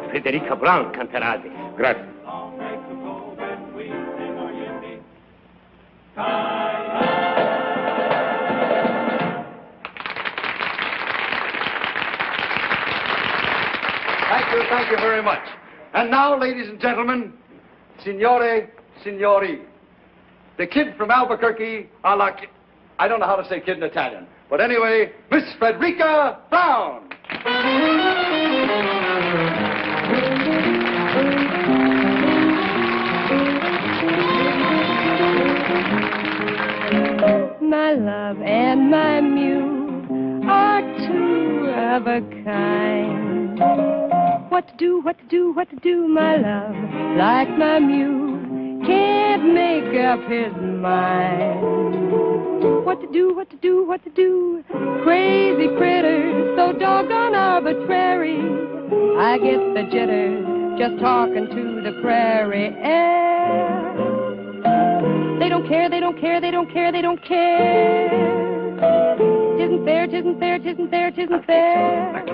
Frederica Brown canterà. Grazie. Thank you very much. And now, ladies and gentlemen, signore, signori, the kid from Albuquerque, I don't know how to say kid in Italian, but anyway, Miss Frederica Brown. My love and my muse are two of a kind. What to do, what to do, what to do, my love, like my muse, can't make up his mind. What to do, what to do, what to do, crazy critters, so doggone arbitrary. I get the jitters just talking to the prairie air. They don't care, they don't care, they don't care, they don't care. Tisn't fair, tisn't fair, tisn't fair, tisn't fair.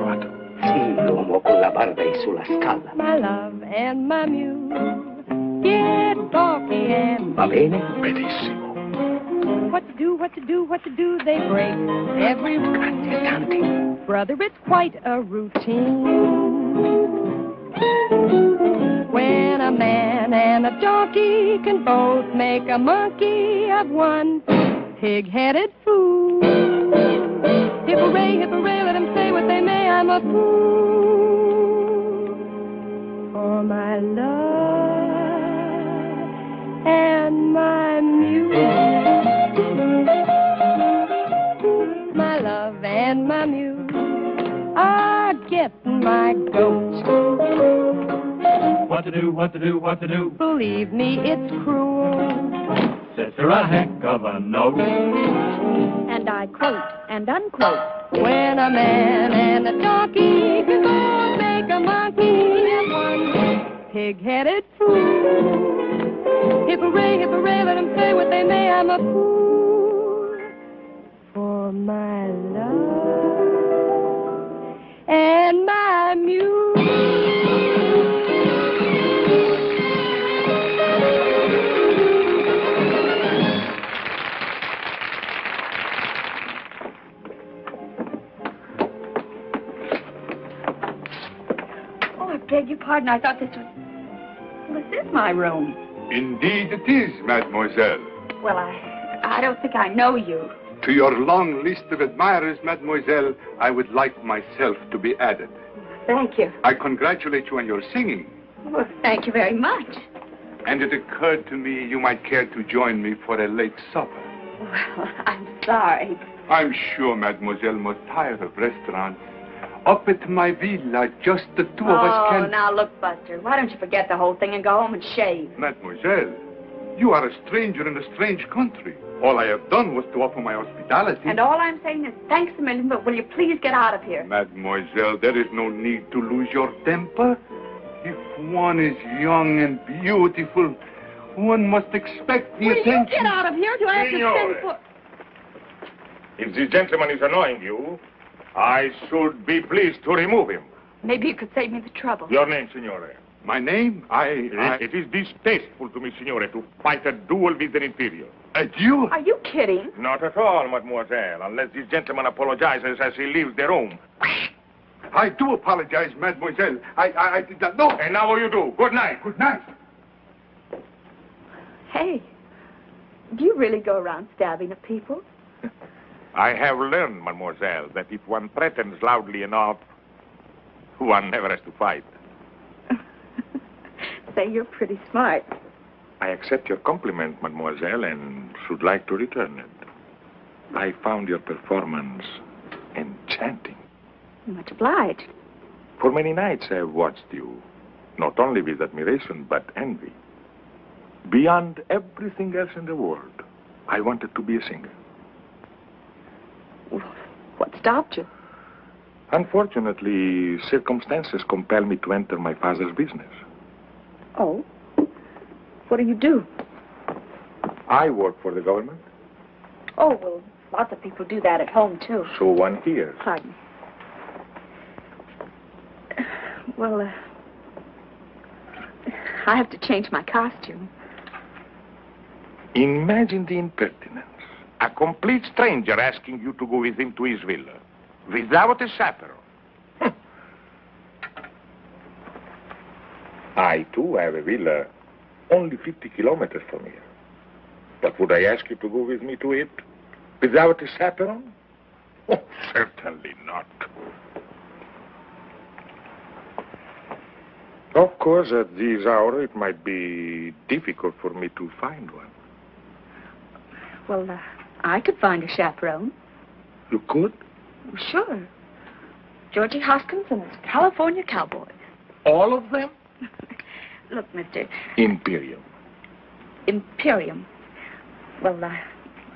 Sì, l'uomo con la barba e sulla scala. My love and my muse get balky and... Va bene? Benissimo. What to do, what to do, what to do, they break every rule. Brother, it's quite a routine. When a man and a donkey can both make a monkey of one pig-headed fool. Hip-hooray, hip-hooray, let them say what they may, I'm a fool for my love and my muse. My love and my muse are getting my goat. What to do, what to do, what to do? Believe me, it's cruel. Says her a heck of a note. And I quote and unquote. When a man and a donkey can both make a monkey of one pig-headed fool. Hip-hooray, hip-hooray, let them say what they may, I'm a fool for my love and my muse. I beg your pardon. I thought this was... Well, this is my room. Indeed it is, mademoiselle. Well, I don't think I know you. To your long list of admirers, mademoiselle, I would like myself to be added. Thank you. I congratulate you on your singing. Well, thank you very much. And it occurred to me you might care to join me for a late supper. Well, I'm sorry. I'm sure mademoiselle must tire of restaurants. Up at my villa, just the two of us can... Oh, now look, Buster, why don't you forget the whole thing and go home and shave? Mademoiselle, you are a stranger in a strange country. All I have done was to offer my hospitality. And all I'm saying is thanks a million, but will you please get out of here? Mademoiselle, there is no need to lose your temper. If one is young and beautiful, one must expect the attention. Will you get out of here? Do I have to send for... If this gentleman is annoying you, I should be pleased to remove him. Maybe you could save me the trouble. Your name, signore? My name? It is distasteful to me, signore, to fight a duel with an Imperium. A duel? Are you kidding? Not at all, mademoiselle, unless this gentleman apologizes as he leaves the room. I do apologize, mademoiselle. I did not know. And now you do. Good night. Good night. Hey, do you really go around stabbing at people? I have learned, mademoiselle, that if one threatens loudly enough, one never has to fight. Say, you're pretty smart. I accept your compliment, mademoiselle, and should like to return it. I found your performance enchanting. Much obliged. For many nights I have watched you, not only with admiration, but envy. Beyond everything else in the world, I wanted to be a singer. What stopped you? Unfortunately, circumstances compel me to enter my father's business. Oh? What do you do? I work for the government. Oh, well, lots of people do that at home, too. So one hears. Pardon. Well, I have to change my costume. Imagine the impertinence. A complete stranger asking you to go with him to his villa. Without a chaperone. I, too, have a villa only 50 kilometers from here. But would I ask you to go with me to it? Without a chaperone? Oh, certainly not. Of course, at this hour, it might be difficult for me to find one. Well, I could find a chaperone. You could? Sure. Georgie Hoskins and his California Cowboys. All of them? Look, Mr. Imperium. Imperium. Well,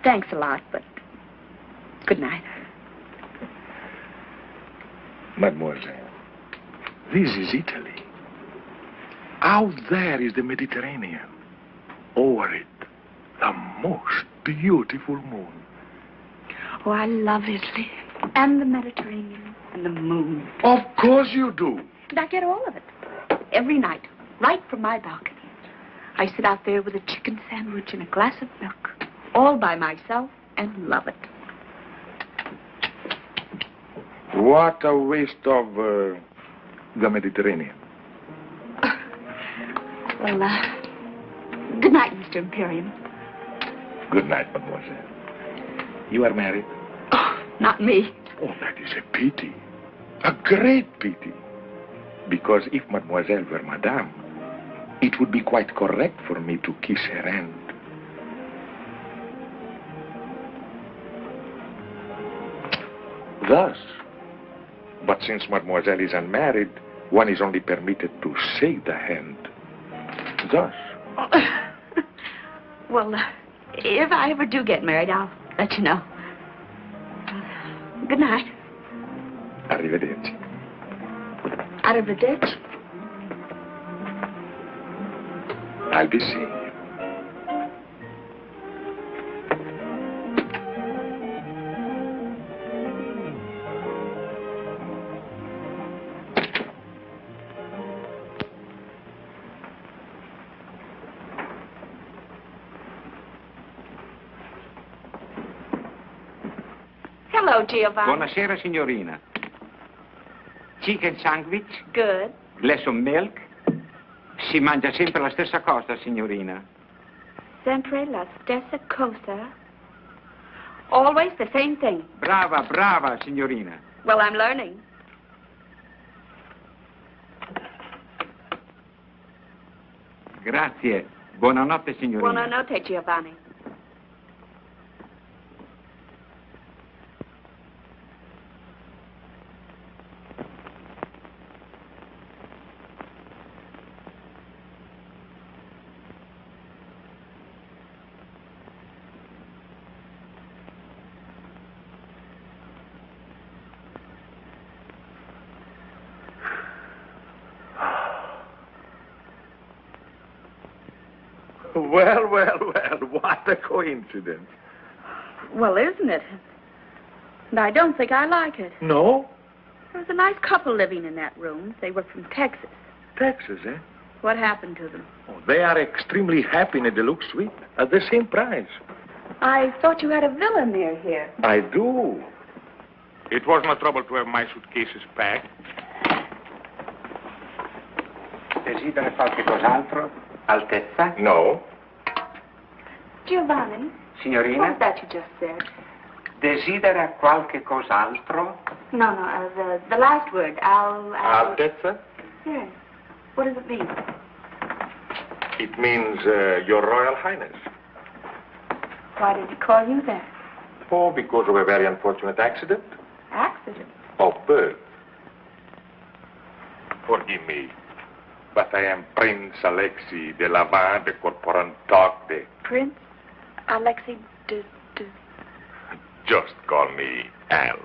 thanks a lot, but good night. Mademoiselle, this is Italy. Out there is the Mediterranean. Over it, the most beautiful moon. Oh, I love Italy. And the Mediterranean. And the moon. Of course you do. And I get all of it. Every night. Right from my balcony. I sit out there with a chicken sandwich and a glass of milk. All by myself and love it. What a waste of the Mediterranean. Well, good night, Mr. Imperium. Good night, mademoiselle. You are married? Oh, not me. Oh, that is a pity. A great pity. Because if mademoiselle were madame, it would be quite correct for me to kiss her hand. Thus. But since mademoiselle is unmarried, one is only permitted to shake the hand. Thus. Well, if I ever do get married, I'll let you know. Good night. Arrivederci. Arrivederci. I'll be seeing you. Hello, Giovanni. Buonasera, signorina. Chicken sandwich? Good. Glass of milk? Si mangia sempre la stessa cosa, signorina. Sempre la stessa cosa. Always the same thing. Brava, brava, signorina. Well, I'm learning. Grazie. Buonanotte, signorina. Buonanotte, Giovanni. Well, well, well, what a coincidence. Well, isn't it? And I don't think I like it. No? There was a nice couple living in that room. They were from Texas. Texas, eh? What happened to them? Oh, they are extremely happy in a deluxe suite at the same price. I thought you had a villa near here. I do. It was no trouble to have my suitcases packed. Desidera qualche cos'altro? Altezza? No. Giovanni? Signorina? What was that you just said? Desidera qualche cos'altro? No, the last word. Altezza? Yes. What does it mean? It means Your Royal Highness. Why did he call you that? Oh, because of a very unfortunate accident. Accident? Of birth. Forgive me, but I am Prince Alexis de Lavin de Corporantoc de... Prince Alexis de... Just call me Al.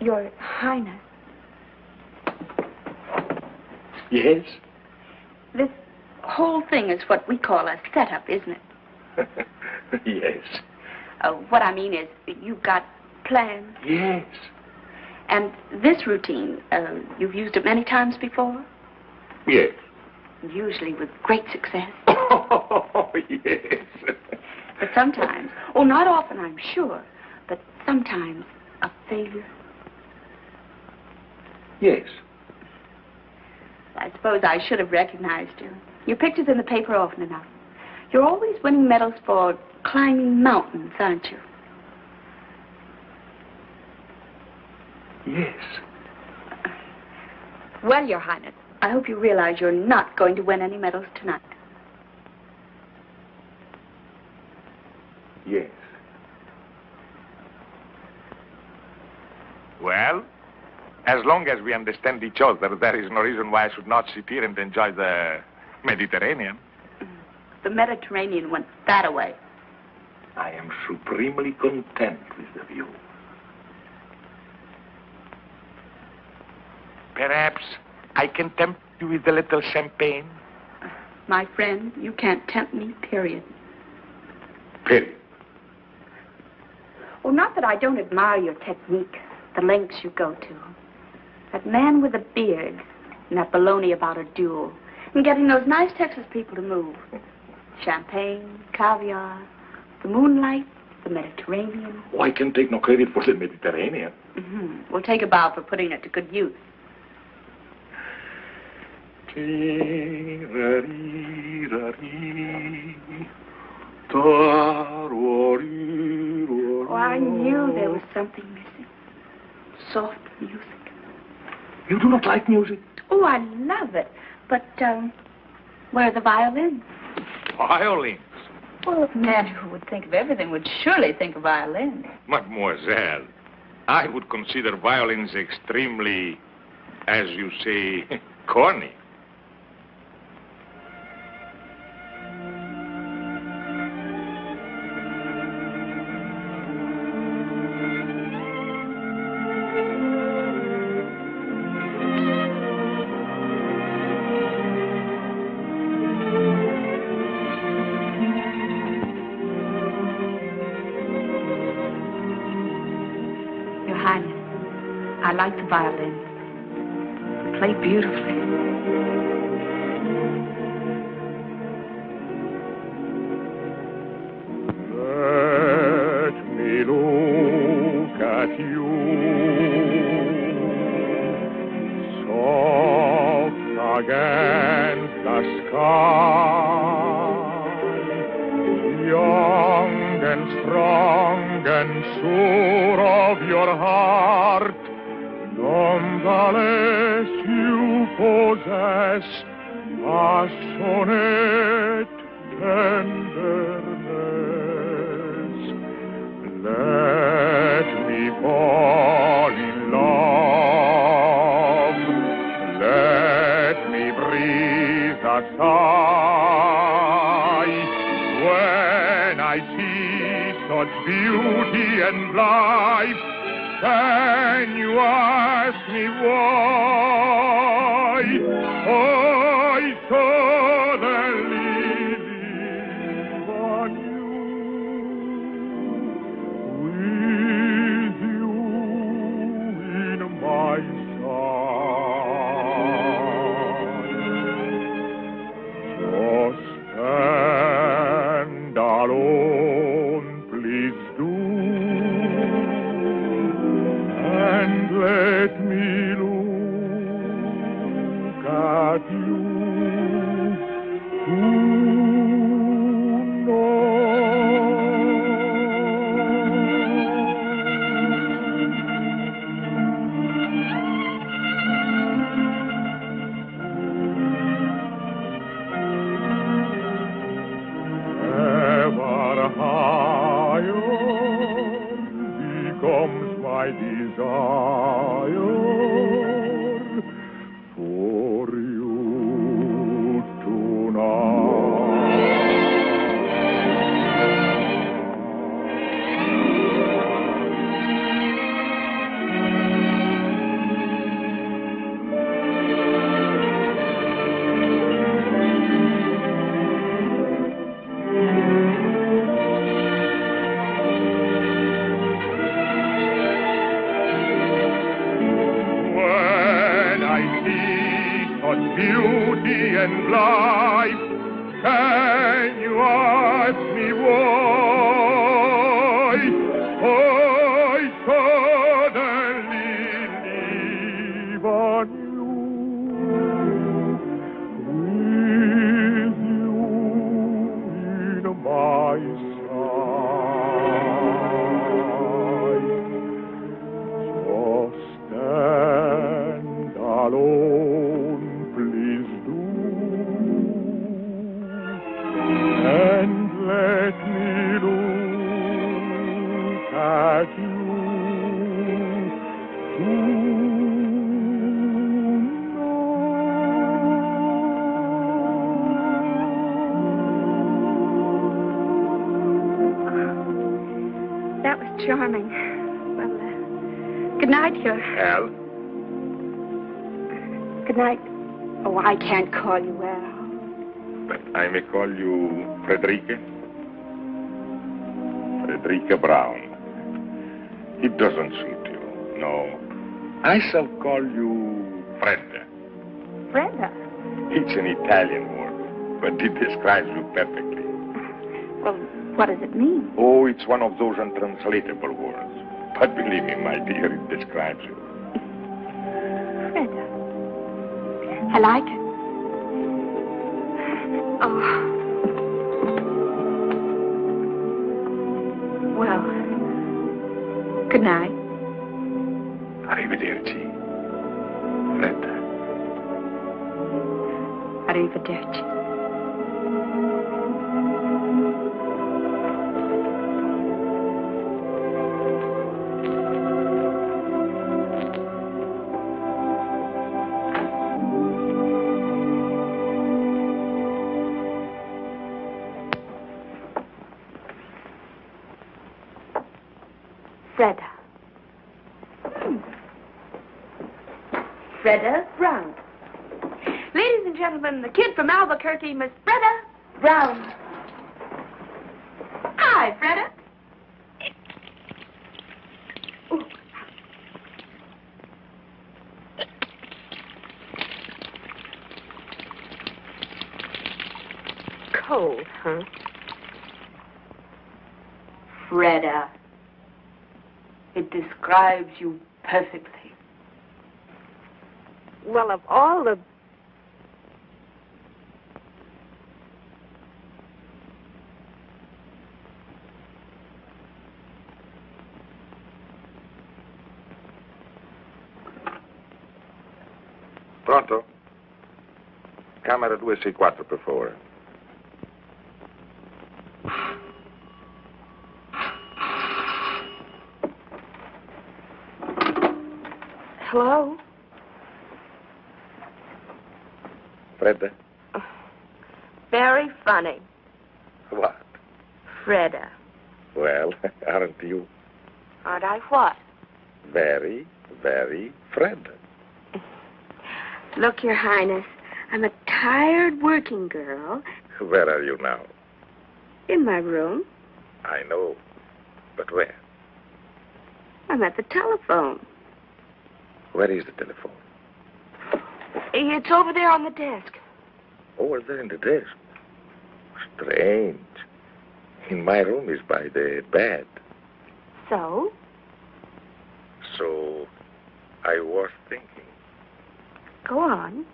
Your Highness. Yes? This whole thing is what we call a setup, isn't it? Yes. What I mean is, you've got plans. Yes. And this routine, you've used it many times before? Yes. Usually with great success. Oh, yes. But sometimes, not often, I'm sure, but sometimes a failure. Yes. I suppose I should have recognized you. Your picture's in the paper often enough. You're always winning medals for climbing mountains, aren't you? Yes. Well, Your Highness, I hope you realize you're not going to win any medals tonight. Yes. Well, as long as we understand each other, there is no reason why I should not sit here and enjoy the Mediterranean. The Mediterranean went that away. I am supremely content with the view. Perhaps I can tempt you with a little champagne? My friend, you can't tempt me, period. Period. Oh, not that I don't admire your technique, the lengths you go to. That man with a beard and that baloney about a duel and getting those nice Texas people to move. Champagne, caviar, the moonlight, the Mediterranean. Oh, I can take no credit for the Mediterranean. Mm-hmm. We'll take a bow for putting it to good use. Oh, I knew there was something missing. Soft music. You do not like music? Oh, I love it. But, where are the violins? Violins? Well, a man who would think of everything would surely think of violins. Mademoiselle, I would consider violins extremely, as you say, corny. I like the violin. They play beautifully. Let me look at you, soft against the sky, young and strong and sure of your heart. Nonetheless, you possess passionate tenderness. Let me fall in love. Let me breathe a sigh when I see such beauty and life. Can you ask me why I suddenly live on you, with you in my side? So stand alone, please do. And let me look at you. can you ask me why I suddenly leave on you, with you in my side? So stand alone, please do, and let me look at you That was charming. Well, good night, Your... Al? Good night. Oh, I can't call you Al. But I may call you Frederica? Frederica Brown. It doesn't suit you, no. I shall call you Fredda. Fredda? It's an Italian word, but it describes you perfectly. Well, what does it mean? Oh, it's one of those untranslatable words. But believe me, my dear, it describes you. Fredda. I like it. Oh. Well, good night. Arrivederci. Fredda. Arrivederci. Fredda. Fredda Brown. Ladies and gentlemen, the kid from Albuquerque, Miss Fredda Brown. Hi, Fredda. Ooh. Cold, huh? Fredda. It describes you perfectly. Well, of all the... Pronto? Camera 264, per favore. Hello? Fredda? Very funny. What? Fredda. Well, aren't you Aren't I what? very, very Fredda? Look, Your Highness, I'm a tired working girl Where are you now? in my room. I know. But where? I'm at the telephone. Where is the telephone? It's over there on the desk. Over there in the desk. Strange. In my room is by the bed. So? So, I was thinking. Go on.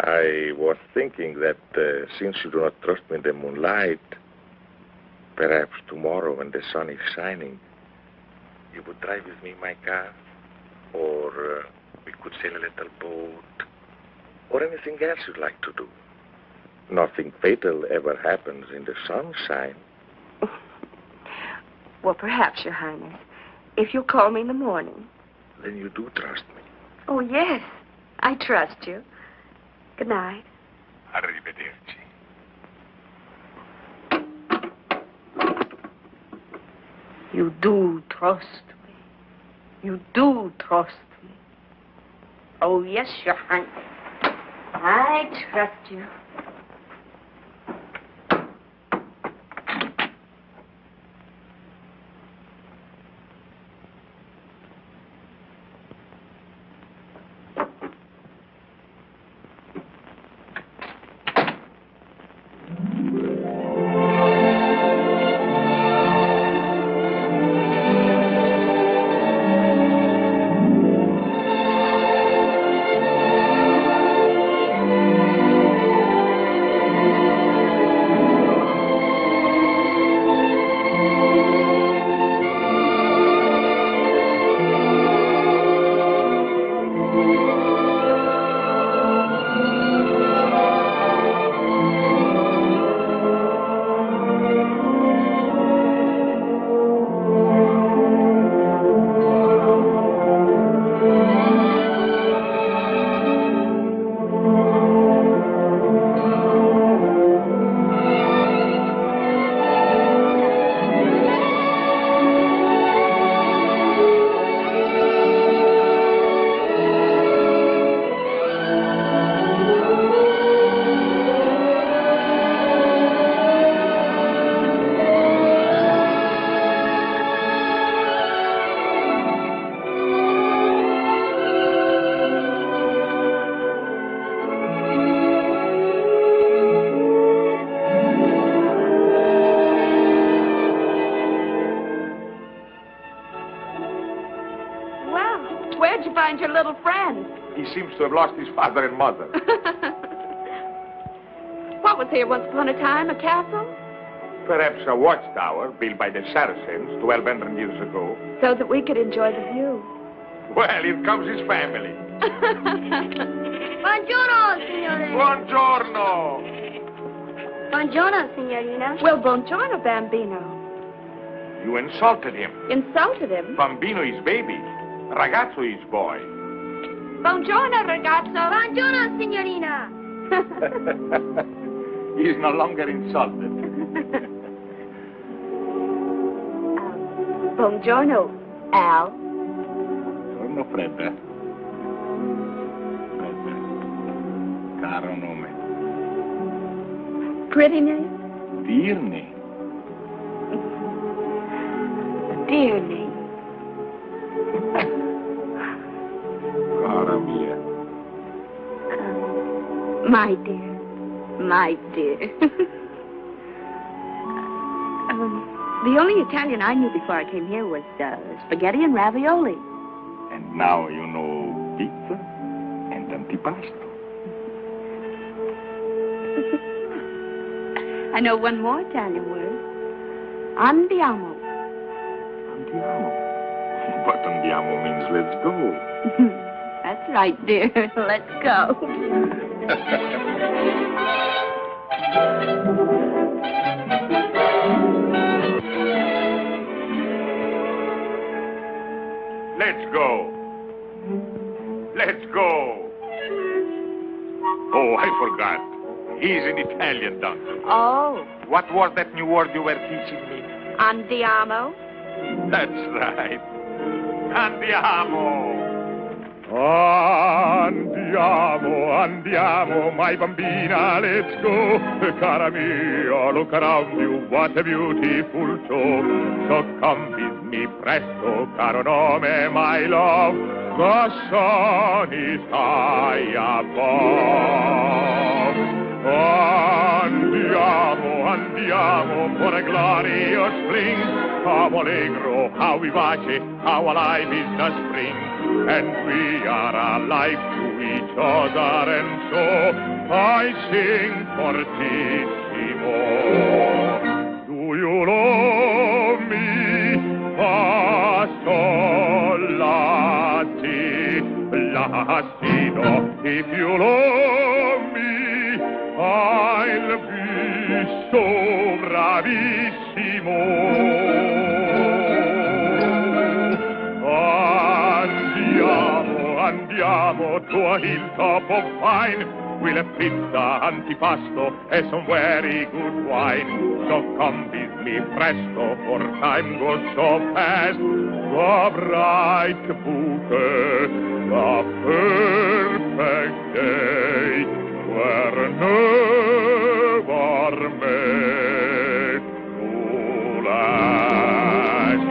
I was thinking that since you do not trust me in the moonlight, perhaps tomorrow when the sun is shining, you would drive with me in my car, or we could sail a little boat, or anything else you'd like to do. Nothing fatal ever happens in the sunshine. Well, perhaps, Your Highness, if you'll call me in the morning. Then you do trust me. Oh, yes, I trust you. Good night. Arrivederci. You do trust me. You do trust me. Oh, yes, Your Highness. I trust you. find your little friend? He seems to have lost his father and mother. What was here once upon a time? A castle? Perhaps a watchtower built by the Saracens 1,200 years ago. So that we could enjoy the view. Well, here comes his family. Buongiorno, signore. Buongiorno. Buongiorno, signorina. Well, buongiorno, Bambino. You insulted him. Insulted him? Bambino is baby. Ragazzo is boy. Buongiorno, ragazzo. Buongiorno, signorina. He is no longer insulted. Buongiorno, Al. Buongiorno, Fredda. Fredda. Caro nome. Pretty name? Dear name. Dear name. Cara mia. My dear. My dear. The only Italian I knew before I came here was spaghetti and ravioli. And now you know pizza and antipasto. I know one more Italian word. Andiamo. Andiamo. But andiamo means let's go. That's right, dear. Let's go. Let's go. Let's go. Oh, I forgot. He's an Italian doctor. Oh, What was that new word you were teaching me? andiamo. That's right. Andiamo. Andiamo, my bambina, let's go. Cara mia, look around you, what a beautiful show. So come with me presto, caro nome, my love. The sun is high above. Andiamo for a glorious spring. How allegro, how vivace, how alive is the spring. And we are alive to each other, and so I sing fortissimo. Do you love me? Lassino. If you love me, I'll be so bravissimo. Andiamo to a hilltop of pine. We'll have pizza, antipasto, and some very good wine. So come with me presto, for time goes so fast. The bright bouquet, the perfect day, were never made to last.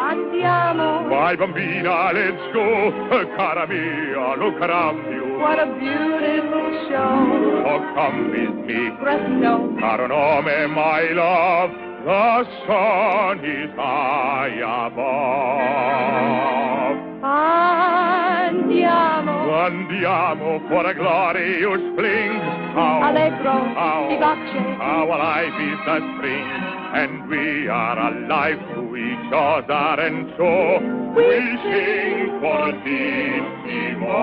Andiamo. My bambina, let's go. Cara mia, look around you. What a beautiful show. Oh, come with me. Presto. Caro nome, my love. The sun is high above. Andiamo for a glorious spring. Allegro, how vivace. How alive is the spring. And we are alive to each other, and so we sing fortissimo.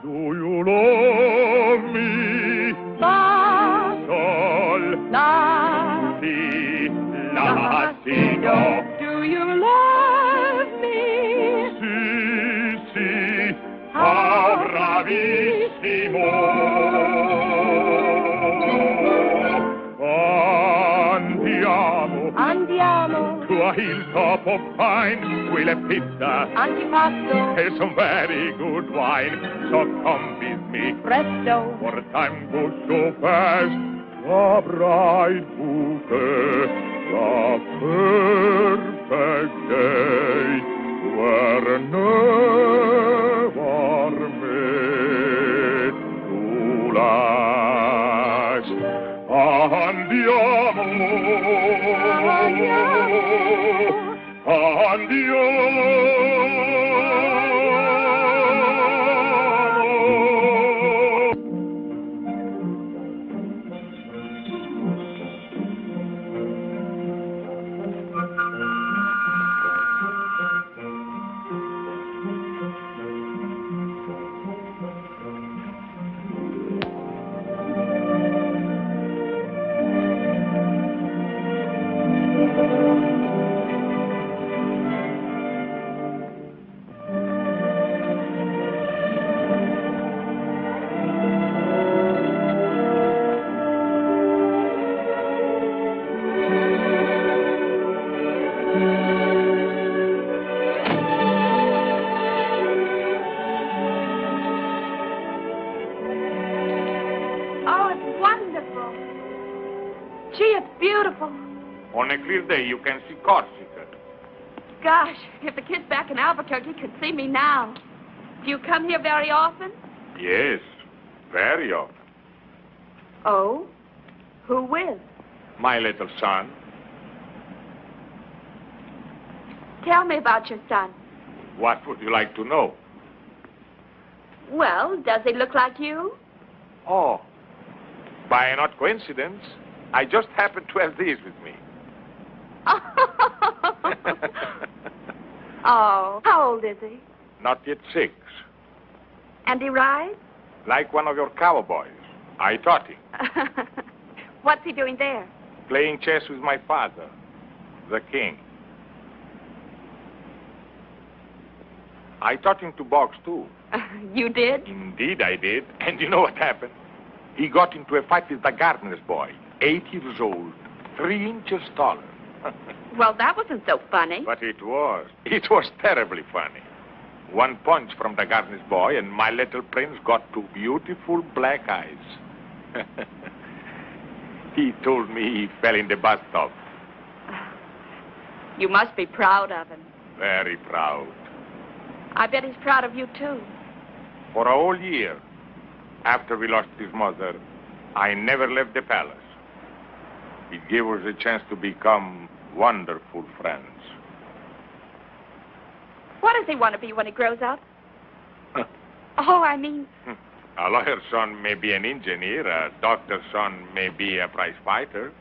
Do you love me? La, Sol, la, si, la, si, do. do you love me? Si, how bravissimo. Andiamo. To a hilltop of pine, we'll have pizza, Antipasto. and some very good wine. So come with me, Presto. for time goes so fast. The bright bouquet, the perfect day, were never made to last. Andiamo. Oh, it's wonderful. Gee, it's beautiful. On a clear day, you can see Corsica. Gosh, if the kids back in Albuquerque could see me now. Do you come here very often? Yes, very often. Oh? Who with? My little son. Tell me about your son. What would you like to know? Well, does he look like you? Oh, by an odd coincidence, I just happen to have these with me. Oh, how old is he? Not yet 6. And he rides? Like one of your cowboys. I taught him. What's he doing there? Playing chess with my father, the king. I taught him to box, too. You did? Indeed, I did. And you know what happened? He got into a fight with the gardener's boy, 8 years old, 3 inches taller. Well, that wasn't so funny. But it was. It was terribly funny. One punch from the gardener's boy, and my little prince got 2 beautiful black eyes. He told me he fell in the bathtub. You must be proud of him. Very proud. I bet he's proud of you, too. For a whole year, after we lost his mother, I never left the palace. It gave us a chance to become wonderful friends. What does he want to be when he grows up? Oh, I mean... A lawyer's son may be an engineer, a doctor's son may be a prize fighter.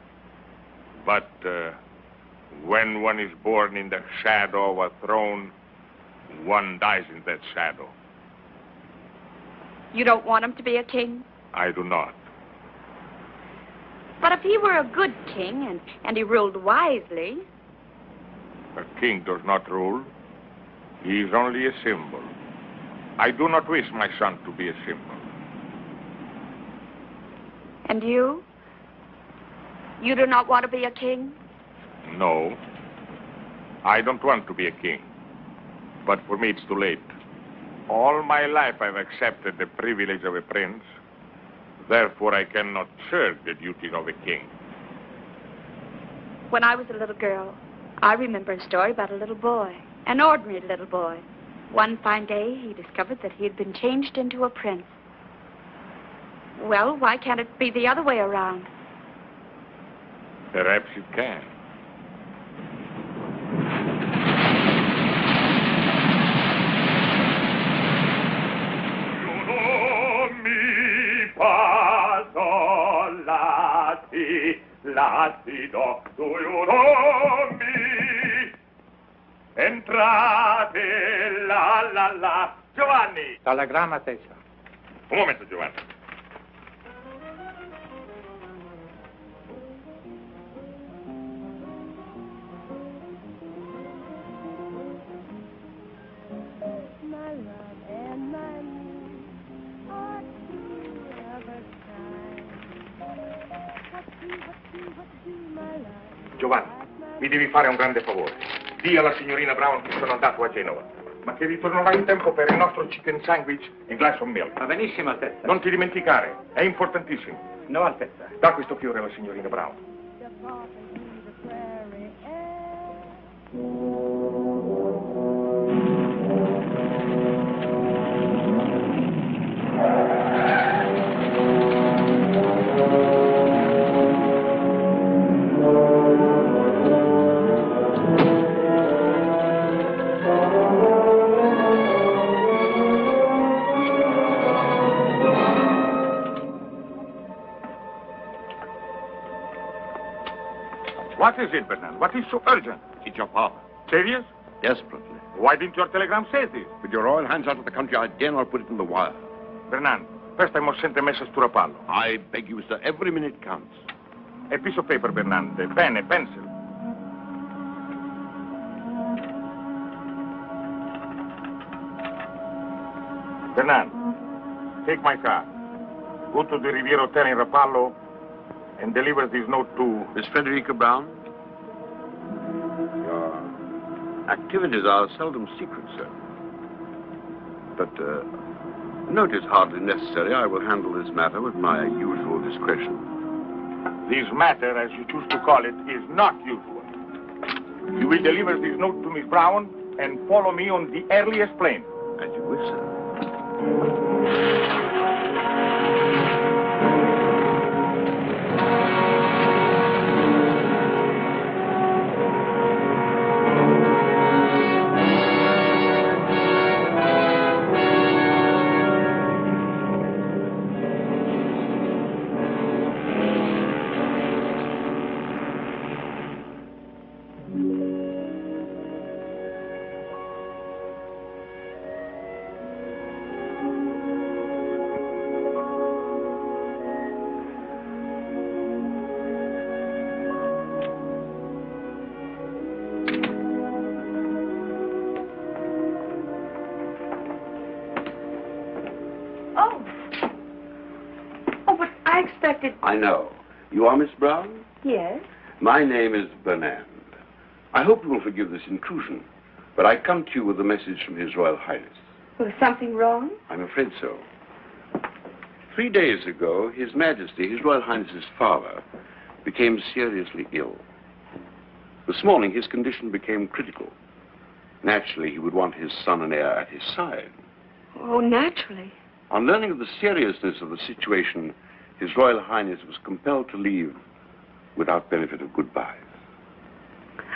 But when one is born in the shadow of a throne, one dies in that shadow. You don't want him to be a king? I do not. But if he were a good king and he ruled wisely... A king does not rule. He is only a symbol. I do not wish my son to be a symbol. And you? You do not want to be a king? No. I don't want to be a king. But for me, it's too late. All my life, I've accepted the privilege of a prince. Therefore, I cannot shirk the duties of a king. When I was a little girl, I remember a story about a little boy, an ordinary little boy. One fine day, he discovered that he had been changed into a prince. Well, why can't it be the other way around? Perhaps it can. Latido, do you know me? Entrate, la. Giovanni! Telegramma, Tesla. Un momento, Giovanni. My love and my muse are two of a kind. What do, my love? Giovanni, mi devi fare un grande favore. Dì alla signorina Brown che sono andato a Genova, ma che ritornerò in tempo per il nostro chicken sandwich e glass of milk. Va benissimo, Altezza. Non ti dimenticare, è importantissimo. No, Altezza. Da questo fiore alla signorina Brown. The prairie air. What is it, Bernand? What is so urgent? It's your father. Serious? Desperately. Why didn't your telegram say this? With your royal hands out of the country, I dare not put it in the wire. Bernand, first I must send a message to Rapallo. I beg you, sir. Every minute counts. A piece of paper, Bernand, a pen, a pencil. Bernand, take my car. Go to the Riviera Hotel in Rapallo and deliver this note to... Miss Frederica Brown? Your activities are seldom secret, sir. But, note is hardly necessary. I will handle this matter with my usual discretion. This matter, as you choose to call it, is not usual. You will deliver this note to Miss Brown and follow me on the earliest plane. As you wish, sir. I know. You are Miss Brown? Yes. My name is Bernand. I hope you will forgive this intrusion, but I come to you with a message from His Royal Highness. Was something wrong? I'm afraid so. 3 days ago, His Majesty, His Royal Highness's father, became seriously ill. This morning, his condition became critical. Naturally, he would want his son and heir at his side. Oh, naturally. On learning of the seriousness of the situation, His Royal Highness was compelled to leave without benefit of goodbyes.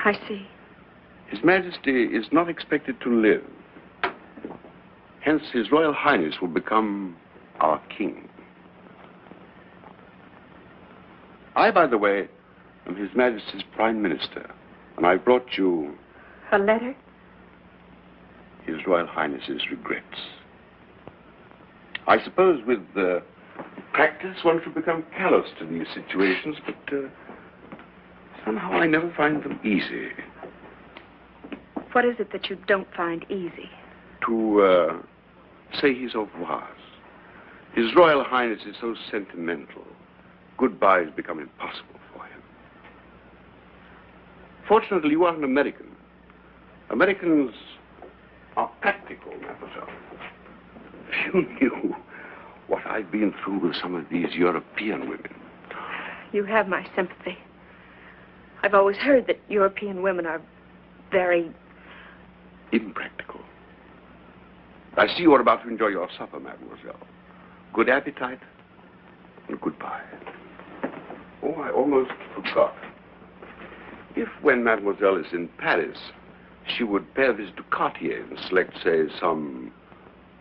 I see. His Majesty is not expected to live. Hence, His Royal Highness will become our king. I, by the way, am His Majesty's Prime Minister, and I brought you... A letter? His Royal Highness's regrets. I suppose with practice one should become callous to these situations, but somehow I never find them easy. What is it that you don't find easy? To say his au revoirs. His Royal Highness is so sentimental. Goodbyes become impossible for him. Fortunately, you are an American. Americans are practical, mademoiselle. If you knew what I've been through with some of these European women. You have my sympathy. I've always heard that European women are very... impractical. I see you are about to enjoy your supper, mademoiselle. Good appetite and goodbye. Oh, I almost forgot. If when mademoiselle is in Paris, she would pay a visit to Cartier and select, say, some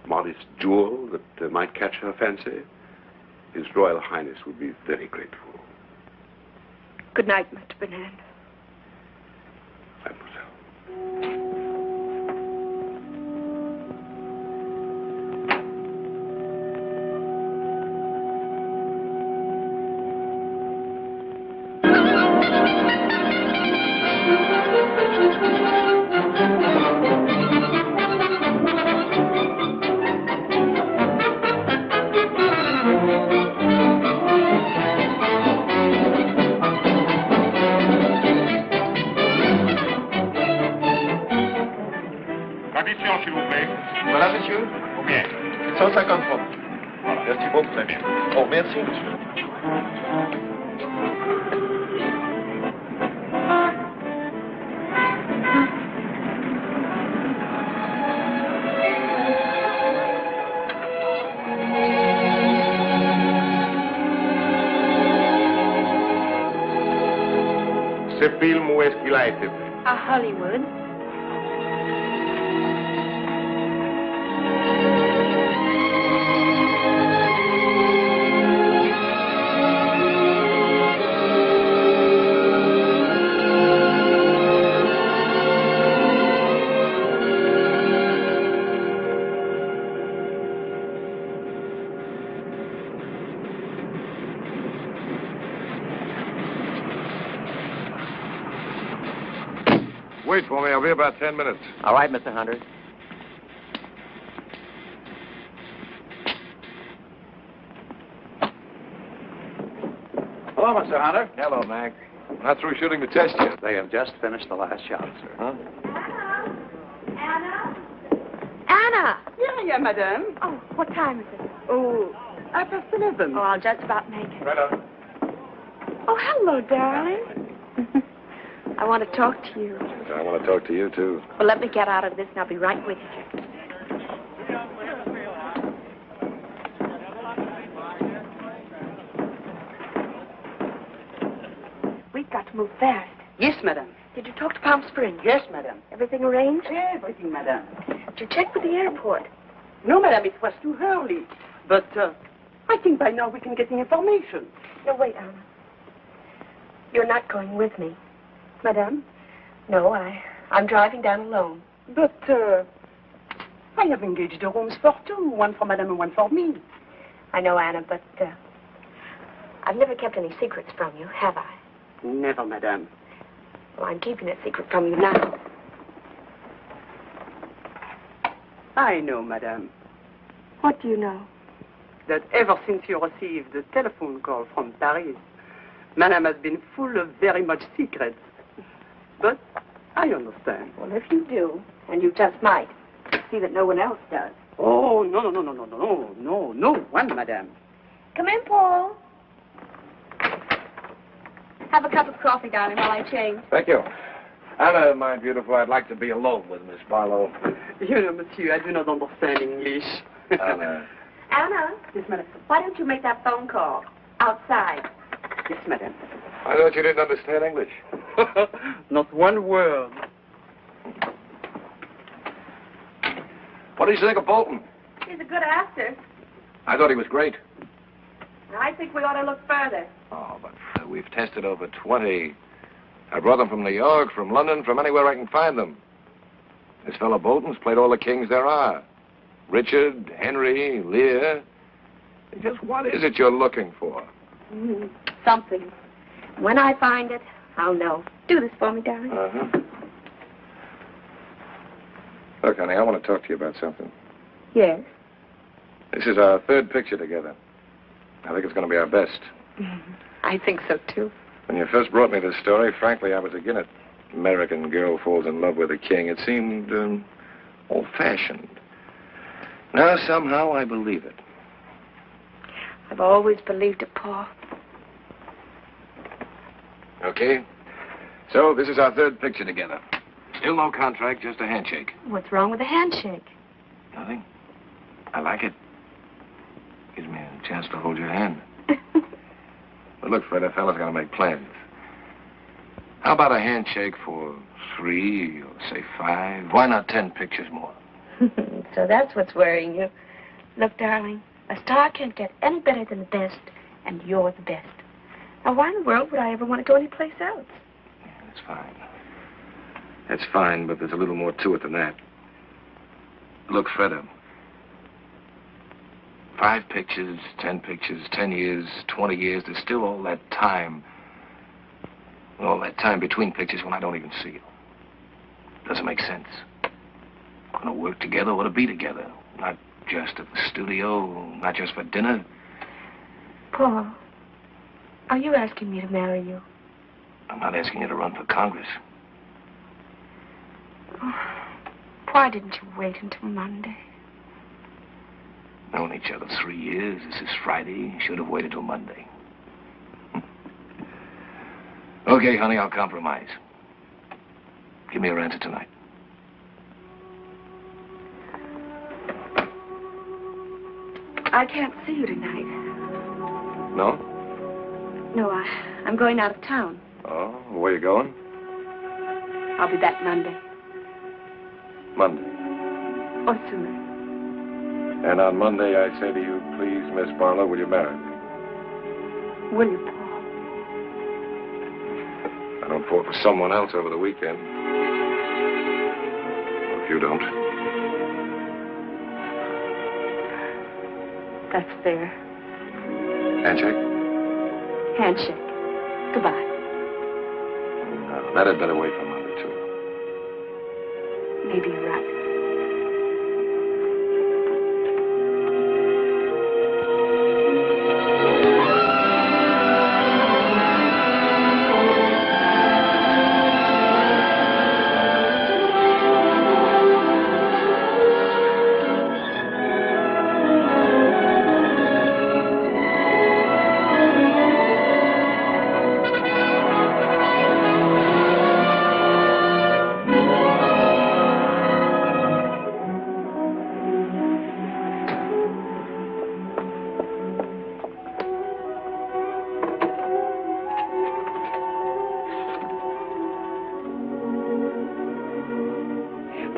modest jewel that might catch her fancy, His Royal Highness would be very grateful. Good night, Mr. Bernand. Mademoiselle. S'il vous plaît. Voilà, monsieur. Combien? 150 francs. Voilà. Merci beaucoup. Très bien. Oh, merci, monsieur. Ce film, où est-ce qu'il a été fait? À Hollywood. wait for me. I'll be about 10 minutes. All right, Mr. Hunter. Hello, Mr. Hunter. Hello, Mac. Not through shooting the test yet. They have just finished the last shot, sir. Huh? Anna! Yeah, madame. Oh, what time is it? Oh, 11:30. Oh, I'll just about make it. Fredda. Oh, hello, darling. I want to talk to you. I want to talk to you, too. Well, let me get out of this and I'll be right with you. We've got to move fast. Yes, madame. Did you talk to Palm Springs? Yes, madame. Everything arranged? Everything, madame. Did you check with the airport? No, madame, it was too early. But I think by now we can get the information. No, wait, Anna. You're not going with me. Madame? No, I'm driving down alone. But I have engaged the rooms for two. One for madame and one for me. I know, Anna, but I've never kept any secrets from you, have I? Never, madame. Well, I'm keeping a secret from you now. I know, madame, What do you know? that ever since you received the telephone call from Paris, madame has been full of very much secrets. But I understand. Well, if you do, and you just might, see that no one else does. Oh, no one, madame. Come in, Paul. Have a cup of coffee, darling, while I change. Thank you. Anna, my beautiful, I'd like to be alone with Miss Barlo. You know, monsieur, I do not understand English. Anna. Anna, Yes, madame. why don't you make that phone call outside? Yes, madame. I thought you didn't understand English. Not one word. What do you think of Bolton? He's a good actor. I thought he was great. I think we ought to look further. Oh, but we've tested over 20. I brought them from New York, from London, from anywhere I can find them. This fellow Bolton's played all the kings there are. Richard, Henry, Lear. Just what is it you're looking for? Something. When I find it, I'll know. Do this for me, darling. Uh-huh. Look, honey, I want to talk to you about something. Yes. This is our third picture together. I think it's going to be our best. I think so, too. When you first brought me this story, frankly, I was against it. American girl falls in love with a king. It seemed old-fashioned. Now, somehow, I believe it. I've always believed it, Paul. Okay? So, this is our third picture together. Still no contract, just a handshake. What's wrong with a handshake? Nothing. I like it. Gives me a chance to hold your hand. But look, Fred, that fella's got to make plans. How about a handshake for 3 or, say, 5? Why not 10 pictures more? So that's what's worrying you. Look, darling, a star can't get any better than the best, and you're the best. Now, why in the world would I ever want to go anyplace else? Yeah, that's fine. That's fine, but there's a little more to it than that. Look, Fredda. 5 pictures, 10 pictures, 10 years, 20 years, there's still all that time. All that time between pictures when I don't even see you. Doesn't make sense. Want to work together or to be together. Not just at the studio, not just for dinner. Paul, are you asking me to marry you? I'm not asking you to run for Congress. Why didn't you wait until Monday? Known each other 3 years. This is Friday. Should have waited till Monday. Okay, honey, I'll compromise. Give me your answer tonight. I can't see you tonight. No? No, I'm going out of town. Oh, where you going? I'll be back Monday. Monday. Or sooner. And on Monday, I say to you, please, Miss Barlo, will you marry me? Will you, Paul? I don't fall for someone else over the weekend. Or if you don't. That's fair. Handshake? Handshake. Goodbye. No, that had better wait for Monday, too. Maybe you're right.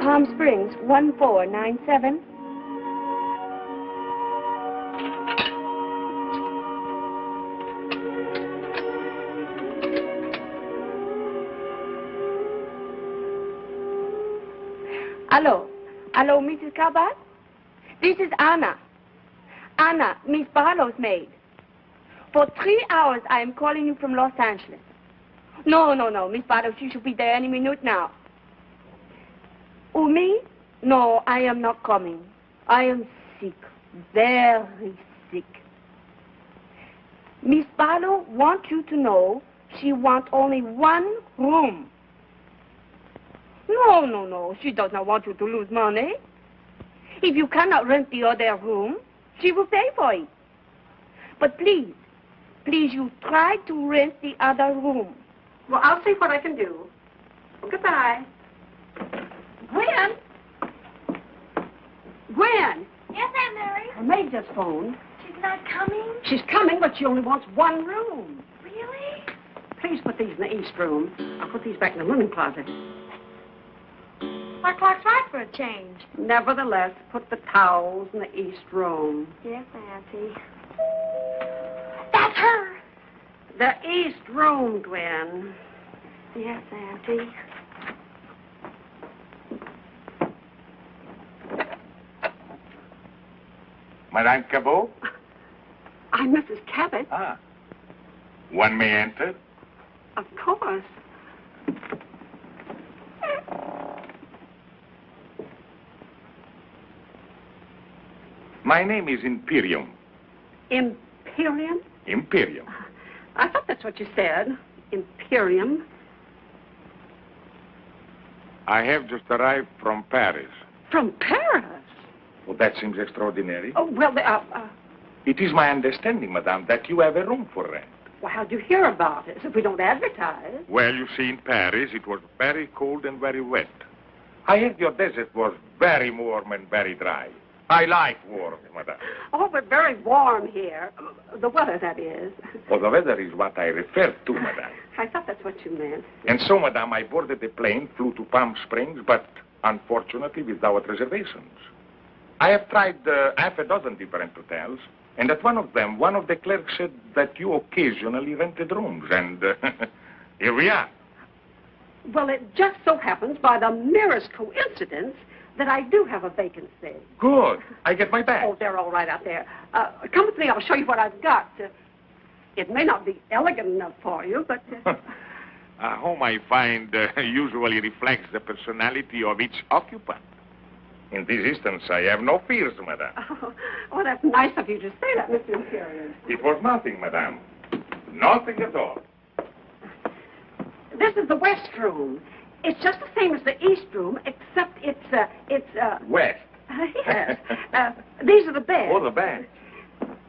Palm Springs, 1497. Hello. Hello, Mrs. Cabot? This is Anna. Anna, Miss Barlo's maid. For 3 hours, I am calling you from Los Angeles. No, Miss Barlow, she should be there any minute now. Oh, me? No, I am not coming. I am sick, very sick. Miss Barlow wants you to know she wants only one room. No, she does not want you to lose money. If you cannot rent the other room, she will pay for it. But please, you try to rent the other room. Well, I'll see what I can do. Goodbye. Gwen? Gwen? Yes, Aunt Mary? Her maid just phoned. She's not coming? She's coming, but she only wants one room. Really? Please put these in the east room. I'll put these back in the linen closet. My clock's right for a change. Nevertheless, put the towels in the east room. Yes, Auntie. That's her. The east room, Gwen. Yes, Auntie. Madame Cabot? I'm Mrs. Cabot. Ah. One may enter? Of course. My name is Imperium. Imperium? Imperium. I thought that's what you said. Imperium. I have just arrived from Paris. From Paris? Well, that seems extraordinary. Oh, well, It is my understanding, madame, that you have a room for rent. well, how'd you hear about it? If we don't advertise. Well, you see, in Paris, it was very cold and very wet. I heard your desert was very warm and very dry. I like warm, madame. Oh, but very warm here. The weather, that is. Well, the weather is what I refer to, madame. I thought that's what you meant. And so, madame, I boarded the plane, flew to Palm Springs, but unfortunately without reservations. I have tried half a dozen different hotels, and at one of them, one of the clerks said that you occasionally rented rooms, and here we are. Well, it just so happens, by the merest coincidence, that I do have a vacancy. Good. I get my bag. Oh, they're all right out there. Come with me. I'll show you what I've got. It may not be elegant enough for you, but... A home, I find, usually reflects the personality of each occupant. In this instance, I have no fears, madame. Oh, that's nice of you to say that, Mr. Imperium. It was nothing, madame. Nothing at all. This is the west room. It's just the same as the east room, except it's West. Yes. These are the beds. Oh, the bed.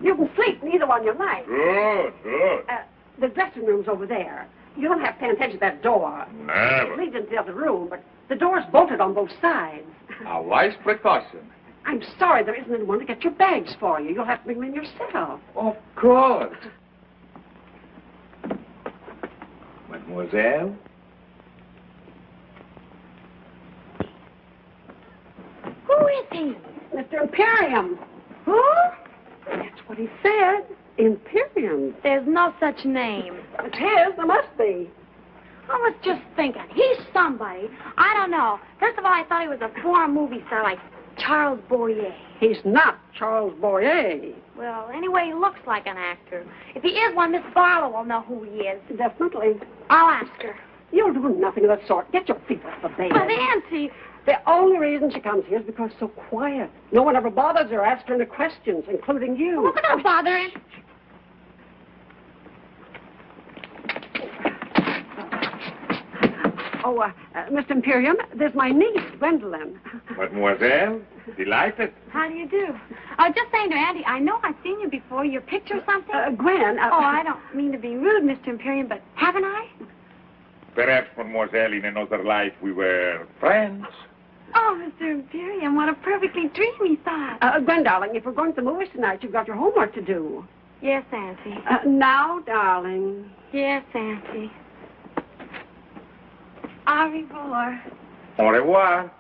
You can sleep in either one you like. Good, good. The dressing room's over there. You don't have to pay attention to that door. Never. It leads into the other room, but the door's bolted on both sides. A wise precaution. I'm sorry there isn't anyone to get your bags for you. You'll have to bring them in yourself. Of course. Mademoiselle? Who is he? Mr. Imperium. Who? That's what he said. Imperium. There's no such name. It's his. There must be. I was just thinking, he's somebody. I don't know. First of all, I thought he was a foreign movie star like Charles Boyer. He's not Charles Boyer. Well, anyway, he looks like an actor. If he is one, Miss Barlow will know who he is. Definitely. I'll ask her. You'll do nothing of that sort. Get your feet off the bed. But, Auntie... The only reason she comes here is because it's so quiet. No one ever bothers her, asks her any questions, including you. Well, we're not bothering. Mr. Imperium, there's my niece, Gwendolyn. Mademoiselle, delighted. How do you do? I was just saying to Auntie, I know I've seen you before. Your picture or something? Gwen. Oh, I don't mean to be rude, Mr. Imperium, but haven't I? Perhaps, mademoiselle, in another life we were friends. Oh, Mr. Imperium, what a perfectly dreamy thought. Gwen, darling, if we're going to the movies tonight, you've got your homework to do. Yes, Auntie. Now, darling. Yes, Auntie. Au revoir. Au revoir.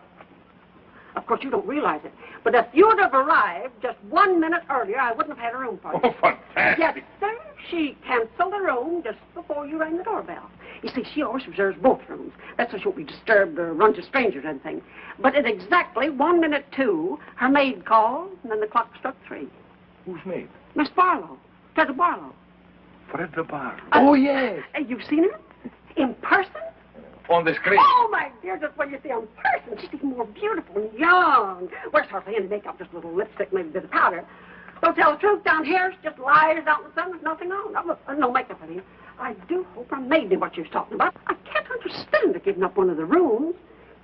Of course, you don't realize it, but if you'd have arrived just 1 minute earlier, I wouldn't have had a room for you. Oh, fantastic. Yes, sir. She canceled the room just before you rang the doorbell. You see, she always reserves both rooms. That's so she won't be disturbed or run to strangers or anything. But at exactly 1 minute 2, her maid called, and then the clock struck 3. Who's maid? Miss Barlo. Fredda Barlo. Fredda Barlo. Oh, yes. You've seen her? In person? On the screen. Oh, my dear, just when you see her in person, she's even more beautiful and young. Wears hardly any makeup, just a little lipstick, maybe a bit of powder. Don't tell the truth, down here, she just lies out in the sun with nothing on. Now, look, no makeup, I mean. I do hope her maid knew what she was talking about. I can't understand her giving up one of the rooms.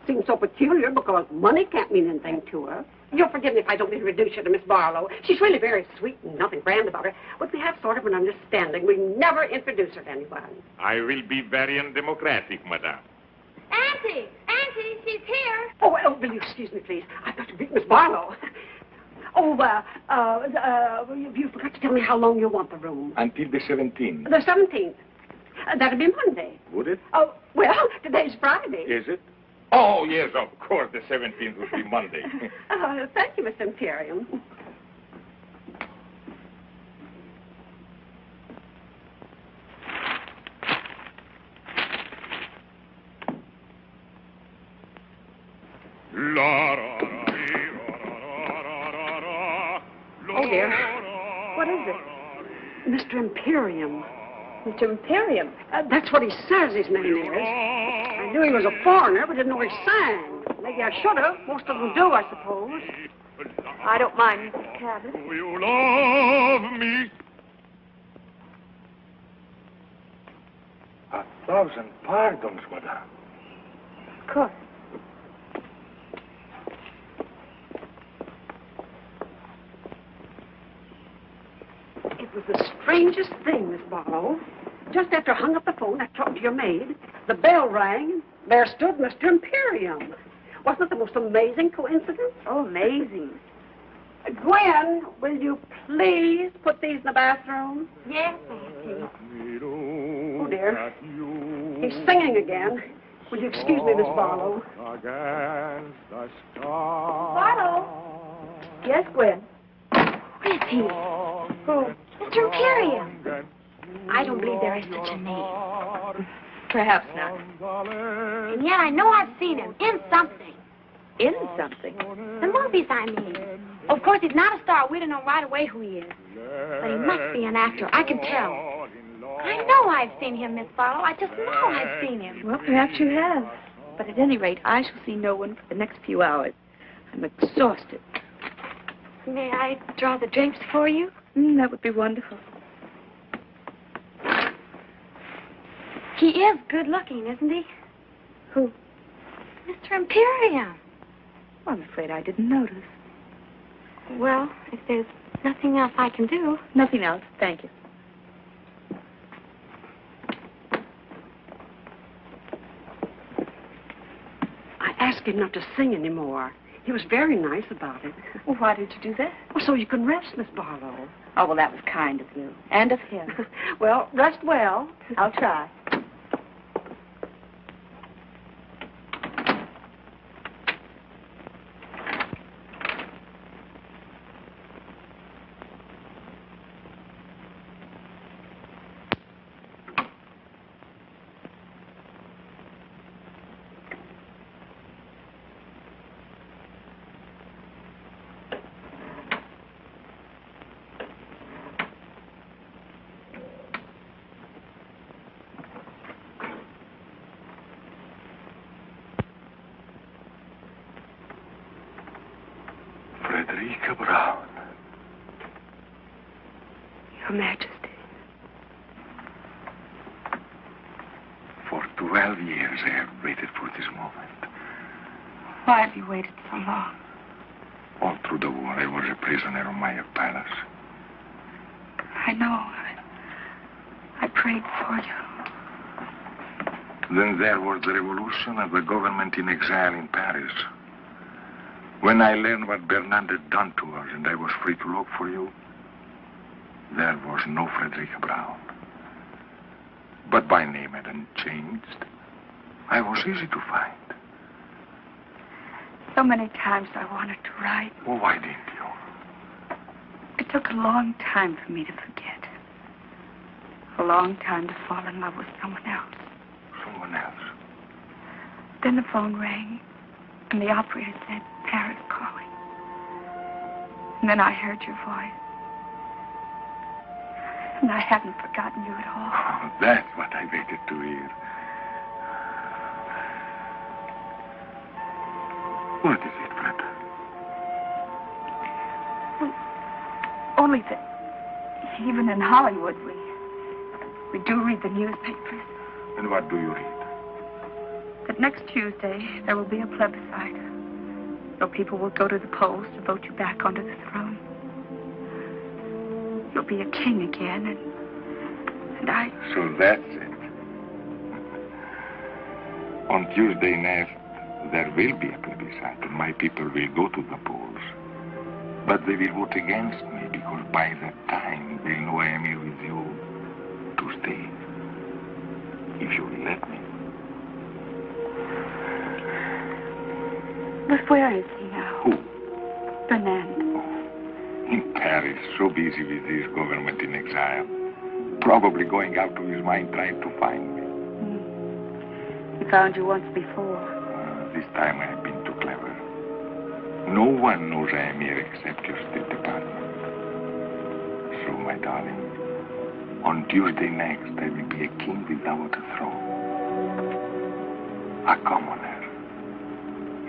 Seems so peculiar because money can't mean anything to her. You'll forgive me if I don't introduce you to Miss Barlow. She's really very sweet and nothing grand about her. But we have sort of an understanding. We never introduce her to anyone. I will be very undemocratic, madame. Auntie! Auntie, she's here. Oh, well, will you excuse me, please? I've got to meet Miss Barlow. You forgot to tell me how long you want the room. Until the 17th. The 17th. That'll be Monday. Would it? Oh, well, today's Friday. Is it? Oh, yes, of course, the 17th would be Monday. Thank you, Mr. Imperium. Oh, dear. What is it? Mr. Imperium. Mr. Imperium? That's what he says his name is. I knew he was a foreigner, but didn't know he sang. Maybe I should have. Most of them do, I suppose. I don't mind, Mrs. Cabot. Do you love me? 1,000 pardons, madame. Of course. It was the strangest thing, Miss Barlow. Just after I hung up the phone, I talked to your maid. The bell rang. There stood Mr. Imperium. Wasn't it the most amazing coincidence? Oh, amazing. Gwen, will you please put these in the bathroom? Yes, Auntie. Oh, dear. He's singing again. Will you excuse me, Miss Barlow? Barlow? Yes, Gwen? Where is he? Who? Mr. Imperium. I don't believe there is such a name. Perhaps not. And yet I know I've seen him in something. In something? The movies, I mean. Of course, he's not a star. We don't know right away who he is. But he must be an actor. I can tell. I know I've seen him, Miss Barlow. I just know I've seen him. Well, perhaps you have. But at any rate, I shall see no one for the next few hours. I'm exhausted. May I draw the drapes for you? That would be wonderful. He is good looking, isn't he? Who? Mr. Imperium. Well, I'm afraid I didn't notice. Well, if there's nothing else I can do. Nothing else. Thank you. I asked him not to sing anymore. He was very nice about it. Well, why did you do that? Well, so you can rest, Miss Barlow. Oh, well, that was kind of you. And of him. Well, rest well. I'll try. Frederica Brown. Your Majesty. For 12 years I have waited for this moment. Why have you waited so long? All through the war I was a prisoner of my palace. I know. I prayed for you. Then there was the revolution and the government in exile in Paris. When I learned what Bernand had done to us and I was free to look for you, there was no Frederica Brown. But my name hadn't changed. I was easy to find. So many times I wanted to write. Well, why didn't you? It took a long time for me to forget. A long time to fall in love with someone else. Someone else? Then the phone rang, and the operator said, Paris calling. And then I heard your voice. And I haven't forgotten you at all. Oh, that's what I waited to hear. What is it, Fred? Well, only that even in Hollywood, we do read the newspapers. And what do you read? That next Tuesday, there will be a plebiscite. So people will go to the polls to vote you back onto the throne. You'll be a king again, and I... So that's it. On Tuesday next, there will be a plebiscite, and my people will go to the polls. But they will vote against me, because by that time, they'll know I am here with you to stay. If you will let me. But where is he now? Who? Bernand. In Paris, so busy with his government in exile. Probably going out of his mind trying to find me. He found you once before. This time I have been too clever. No one knows I am here except your State Department. So, my darling, on Tuesday next, I will be a king without a throne. A commoner.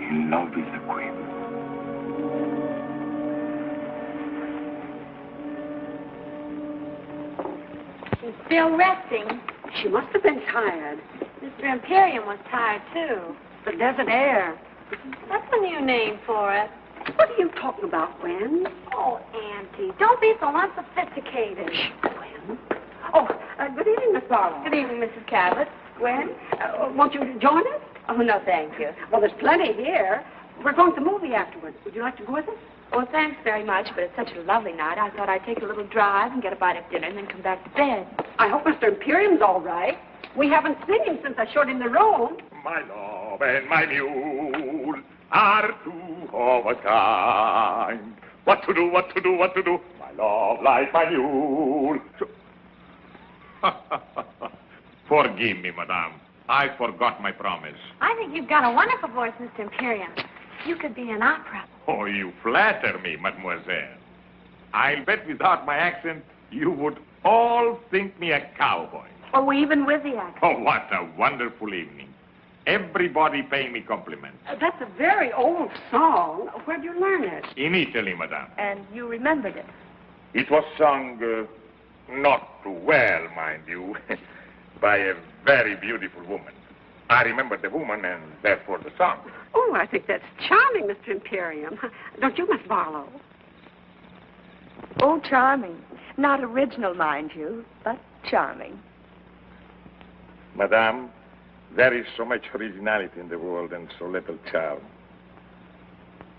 In love with the Queen. She's still resting. She must have been tired. Mr. Imperium was tired, too. The desert air. That's a new name for it. What are you talking about, Gwen? Oh, Auntie, don't be so unsophisticated. Gwen? Oh, good evening, Miss Barlo. Good evening, Mrs. Cabot. Gwen, won't you join us? Oh, no, thank you. Well, there's plenty here. We're going to the movie afterwards. Would you like to go with us? Well, thanks very much, but it's such a lovely night. I thought I'd take a little drive and get a bite of dinner and then come back to bed. I hope Mr. Imperium's all right. We haven't seen him since I showed him the room. My love and my mule are two of a kind. What to do, what to do, what to do? My love like my mule. Forgive me, madame. I forgot my promise. I think you've got a wonderful voice, Mr. Imperium. You could be in opera. Oh, you flatter me, mademoiselle. I'll bet without my accent, you would all think me a cowboy. Oh, even with the accent. Oh, what a wonderful evening. Everybody paying me compliments. That's a very old song. Where'd you learn it? In Italy, madame. And you remembered it. It was sung, not too well, mind you, by a very beautiful woman. I remember the woman and therefore the song. Oh, I think that's charming, Mr. Imperium. Don't you, Miss Barlo? Oh, charming. Not original, mind you, but charming. Madame, there is so much originality in the world and so little charm.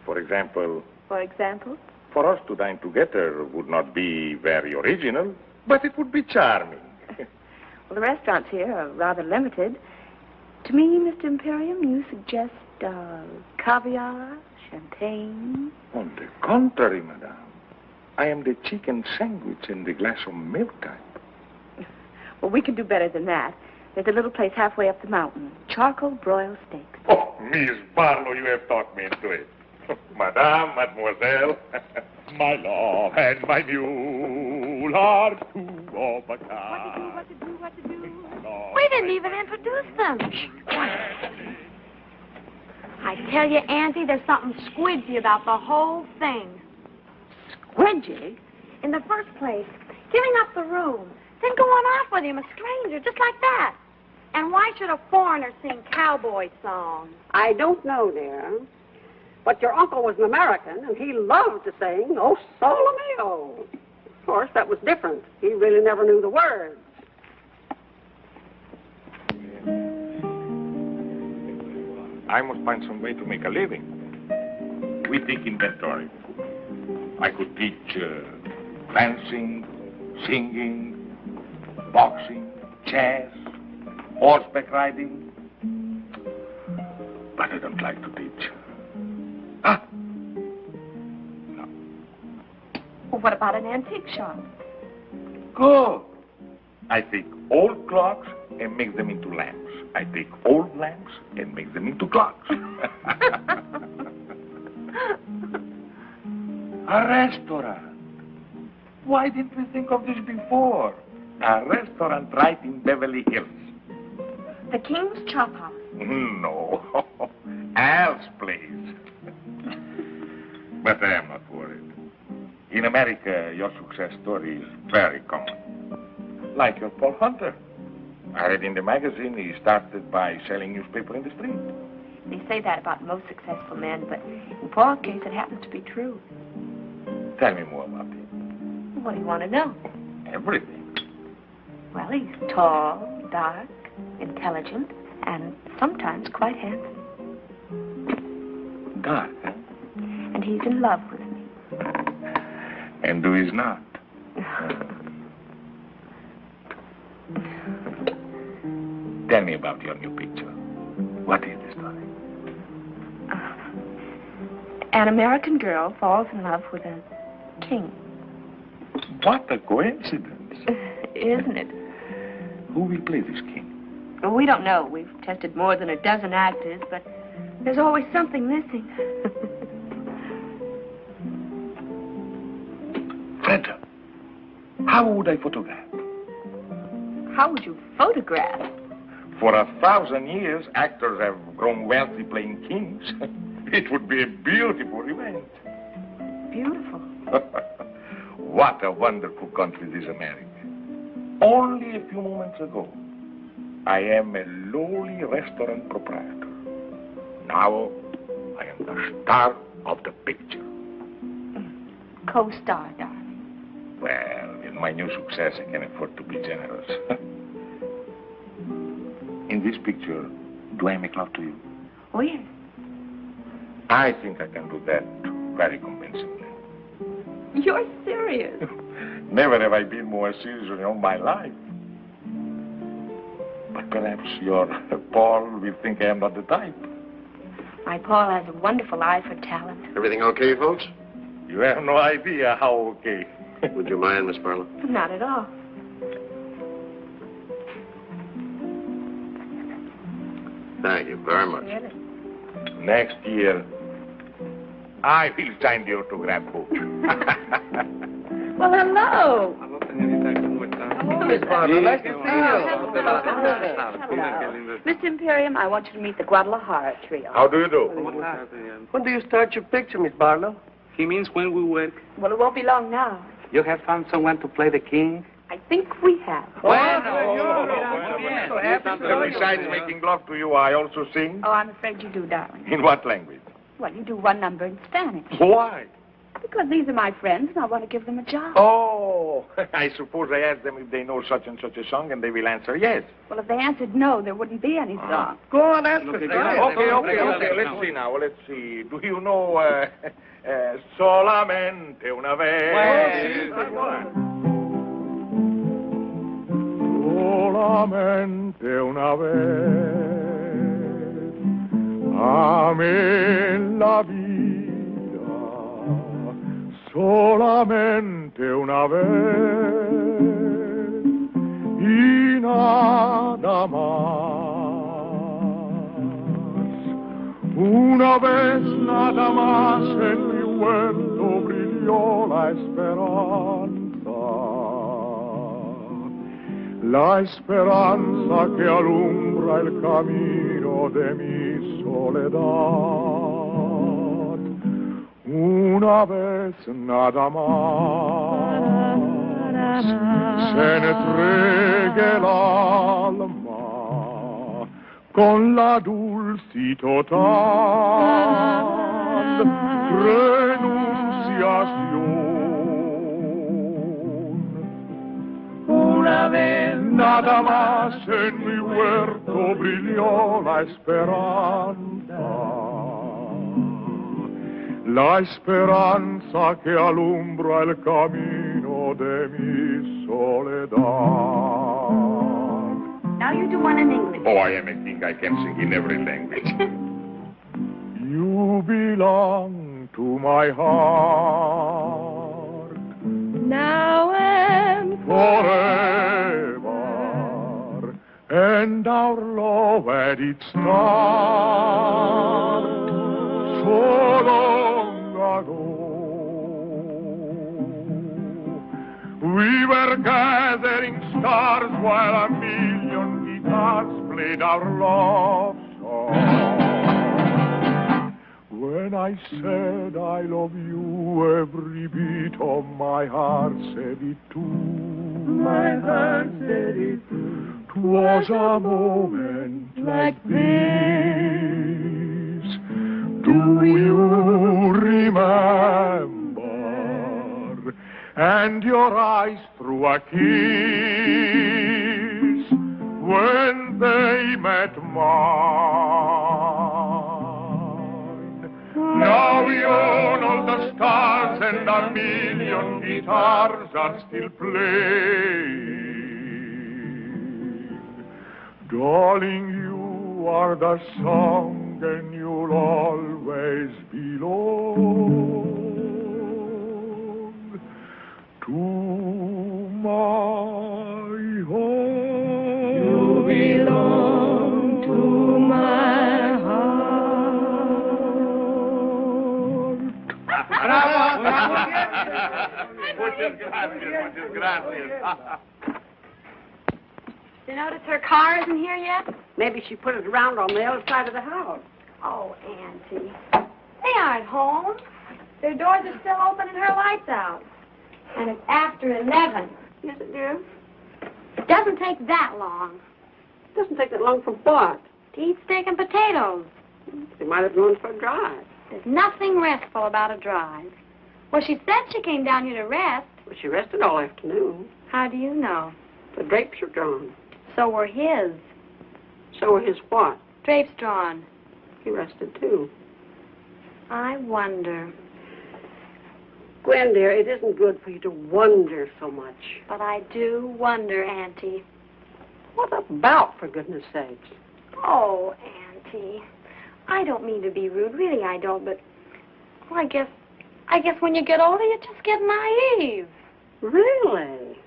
For example? For example? For us to dine together would not be very original, but it would be charming. Well, the restaurants here are rather limited. To me, Mr. Imperium, you suggest caviar, champagne. On the contrary, madame. I am the chicken sandwich and the glass of milk type. Well, we can do better than that. There's a little place halfway up the mountain. Charcoal broiled steaks. Oh, Miss Barlo, you have talked me into it. Madame, mademoiselle, my love and my mule are two of a kind. What to do? We didn't even introduce them. I tell you, Auntie, there's something squidgy about the whole thing. Reggie, in the first place, giving up the room, then going off with him, a stranger, just like that. And why should a foreigner sing cowboy songs? I don't know, dear. But your uncle was an American, and he loved to sing, "Oh, Sole Mio." Of course, that was different. He really never knew the words. I must find some way to make a living. We take inventory. I could teach dancing, singing, boxing, chess, horseback riding. But I don't like to teach. Ah! No. Well, what about an antique shop? Good. I take old clocks and make them into lamps. I take old lamps and make them into clocks. A restaurant. Why didn't we think of this before? A restaurant right in Beverly Hills. The King's Chop House. No. Al's place. But I am not worried. In America, your success story is very common. Like your Paul Hunter. I read in the magazine he started by selling newspaper in the street. They say that about most successful men, but in Paul's case, it happens to be true. Tell me more about him. What do you want to know? Everything. Well, he's tall, dark, intelligent, and sometimes quite handsome. Dark, huh? And he's in love with me. And who is not? Tell me about your new picture. What is the story? An American girl falls in love with a king. What a coincidence. Isn't it? Who will play this king? Well, we don't know. We've tested more than a dozen actors, but there's always something missing. Fredda, how would I photograph? How would you photograph? For 1,000 years, actors have grown wealthy playing kings. It would be a beautiful event. Beautiful. What a wonderful country this America. Only a few moments ago, I am a lowly restaurant proprietor. Now, I am the star of the picture. Co-star, darling. Well, with my new success, I can afford to be generous. In this picture, do I make love to you? Oh, yes. I think I can do that very convincingly. You're serious. Never have I been more serious in all my life. But perhaps your Paul will think I am not the type. My Paul has a wonderful eye for talent. Everything okay, folks? You have no idea how okay. Would you mind, Miss Barlo? Not at all. Thank you very much. Really? Next year, I will sign the autograph book. Well, hello. Miss Barlo, nice to see you. Hello. Mr. Imperium, I want you to meet the Guadalajara trio. How do you do? When do you start your picture, Miss Barlo? He means when we work. Well, it won't be long now. You have found someone to play the king? I think we have. Besides making love to you, I also sing. Oh, I'm afraid you do, darling. In what language? Well, you do one number in Spanish. Why? Because these are my friends, and I want to give them a job. Oh, I suppose I asked them if they know such and such a song, and they will answer yes. Well, if they answered no, there wouldn't be any song. Go on, answer. Okay. Let's see now. Let's see. Do you know Solamente una vez? Solamente una vez amé la vida, solamente una vez y nada más. Una vez nada más en mi huerto brilló la esperanza. La esperanza que alumbra el camino de mi soledad. Una vez nada más se ne entregue el alma con la dulce total renunciación. Una vez nada más en mi huerto brilló la esperanza que alumbra el camino de mi soledad. Now you do one in English. Oh, I am a king. I can sing in every language. You belong to my heart. Now and forever, and our love at its start, so long ago. We were gathering stars while a million guitars played our love song. When I said I love you, every beat of my heart said it too. My heart said it too. 'Twas a moment like this. Do you remember? And your eyes threw a kiss when they met mine. Now you know the stars and a million guitars are still playing. Darling, you are the song and you'll always belong to my heart. You belong to my heart. Bravo! Muchas gracias. You notice her car isn't here yet? Maybe she put it around on the other side of the house. Oh, Auntie. They aren't home. Their doors are still open and her light's out. And it's after 11. Yes, it dear. It doesn't take that long. It doesn't take that long for what? To eat steak and potatoes. They might have gone for a drive. There's nothing restful about a drive. Well, she said she came down here to rest. Well, she rested all afternoon. How do you know? The drapes are drawn. So were his. So were his what? Drapes drawn. He rested, too. I wonder. Gwen, dear, it isn't good for you to wonder so much. But I do wonder, Auntie. What about, for goodness sakes? Oh, Auntie. I don't mean to be rude. Really, I don't, but... Well, I guess when you get older, you just get naive. Really?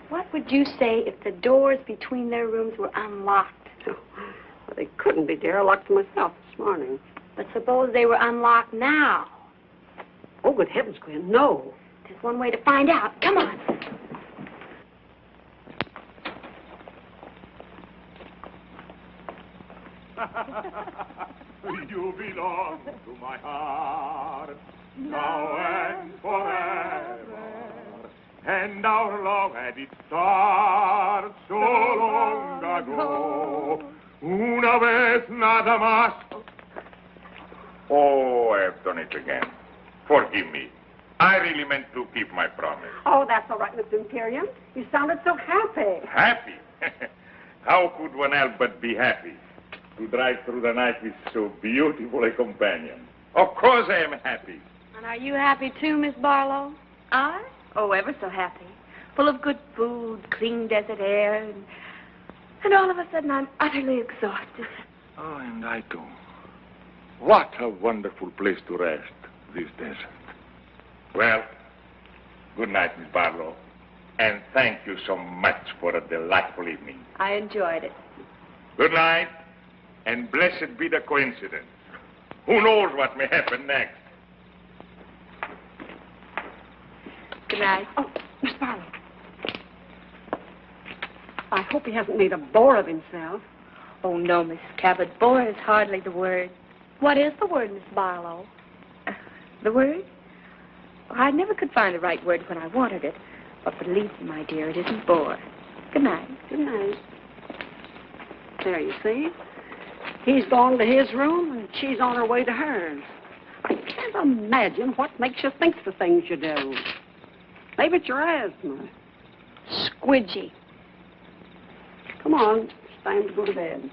What would you say if the doors between their rooms were unlocked? Well, they couldn't be, dear. I locked them myself this morning. But suppose they were unlocked now. Oh, good heavens, Gwen, no. There's one way to find out. Come on. You belong to my heart, now and forever. And our love had its start so long ago. Una vez nada más. Oh, I've done it again. Forgive me. I really meant to keep my promise. Oh, that's all right, Mr. Imperium. You sounded so happy. Happy? How could one help but be happy? To drive through the night with so beautiful a companion. Of course I am happy. And are you happy too, Miss Barlow? I? Oh, ever so happy. Full of good food, clean desert air, and all of a sudden I'm utterly exhausted. Oh, and I too. What a wonderful place to rest, this desert. Well, good night, Miss Barlow. And thank you so much for a delightful evening. I enjoyed it. Good night, and blessed be the coincidence. Who knows what may happen next? Good night. Oh, Miss Barlow. I hope he hasn't made a bore of himself. Oh, no, Miss Cabot. Bore is hardly the word. What is the word, Miss Barlow? The word? Well, I never could find the right word when I wanted it. But believe me, my dear, it isn't bore. Good night. Good night. There, you see? He's gone to his room, and she's on her way to hers. I can't imagine what makes you think the things you do. Maybe it's your asthma. Squidgy. Come on, it's time to go to bed.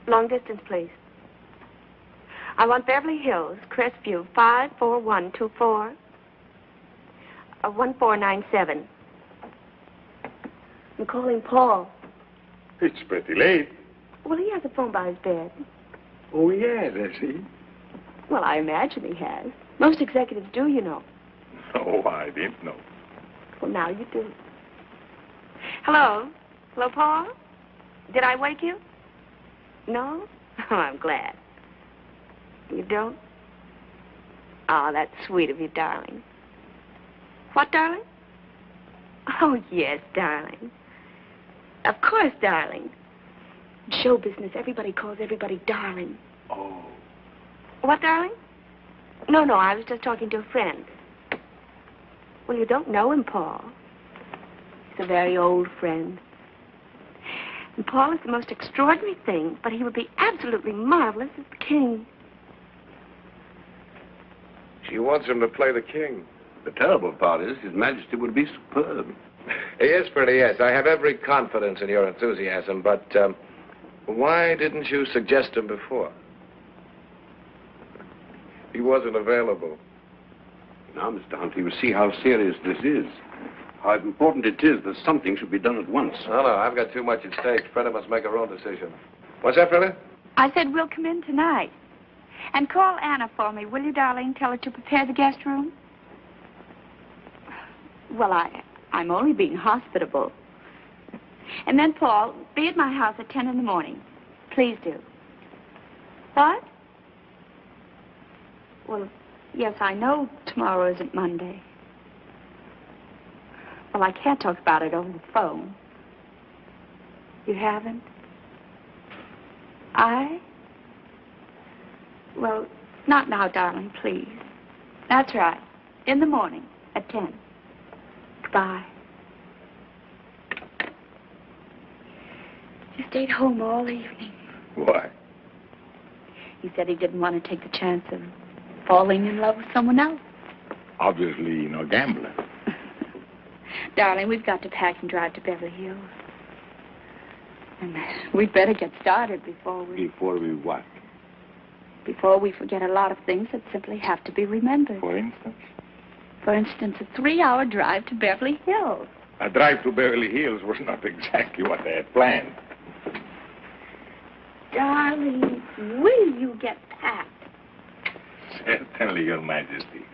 Long distance, please. I want Beverly Hills, Crestview, 54124. 1497. I'm calling Paul. It's pretty late. Well, he has a phone by his bed. Oh, yes, has he? Well, I imagine he has. Most executives do, you know. Oh, I didn't know. Well, now you do. Hello? Hello, Paul? Did I wake you? No? Oh, I'm glad. You don't? Oh, that's sweet of you, darling. What, darling? Oh, yes, darling. Of course, darling. In show business, everybody calls everybody darling. Oh. What, darling? No, I was just talking to a friend. Well, you don't know him, Paul. He's a very old friend. And Paul is the most extraordinary thing, but he would be absolutely marvelous as the king. She wants him to play the king. The terrible part is His Majesty would be superb. Yes, Freddie, yes. I have every confidence in your enthusiasm, but why didn't you suggest him before? He wasn't available. Now, Mr. Hunt, you see how serious this is. How important it is that something should be done at once. No, I've got too much at stake. Fredda must make her own decision. What's that, Fredda? I said we'll come in tonight. And call Anna for me, will you, darling? Tell her to prepare the guest room. Well, I'm only being hospitable. And then, Paul, be at my house at 10 in the morning. Please do. What? Well, yes, I know tomorrow isn't Monday. Well, I can't talk about it over the phone. You haven't? Well, not now, darling, please. That's right. In the morning at 10. Goodbye. He stayed home all evening. Why? He said he didn't want to take the chance of falling in love with someone else. Obviously, no gambler. Darling, we've got to pack and drive to Beverly Hills. And we'd better get started before we... Before we what? Before we forget a lot of things that simply have to be remembered. For instance? For instance, a 3-hour drive to Beverly Hills. A drive to Beverly Hills was not exactly what they had planned. Darling, will you get packed? Certainly, Your Majesty.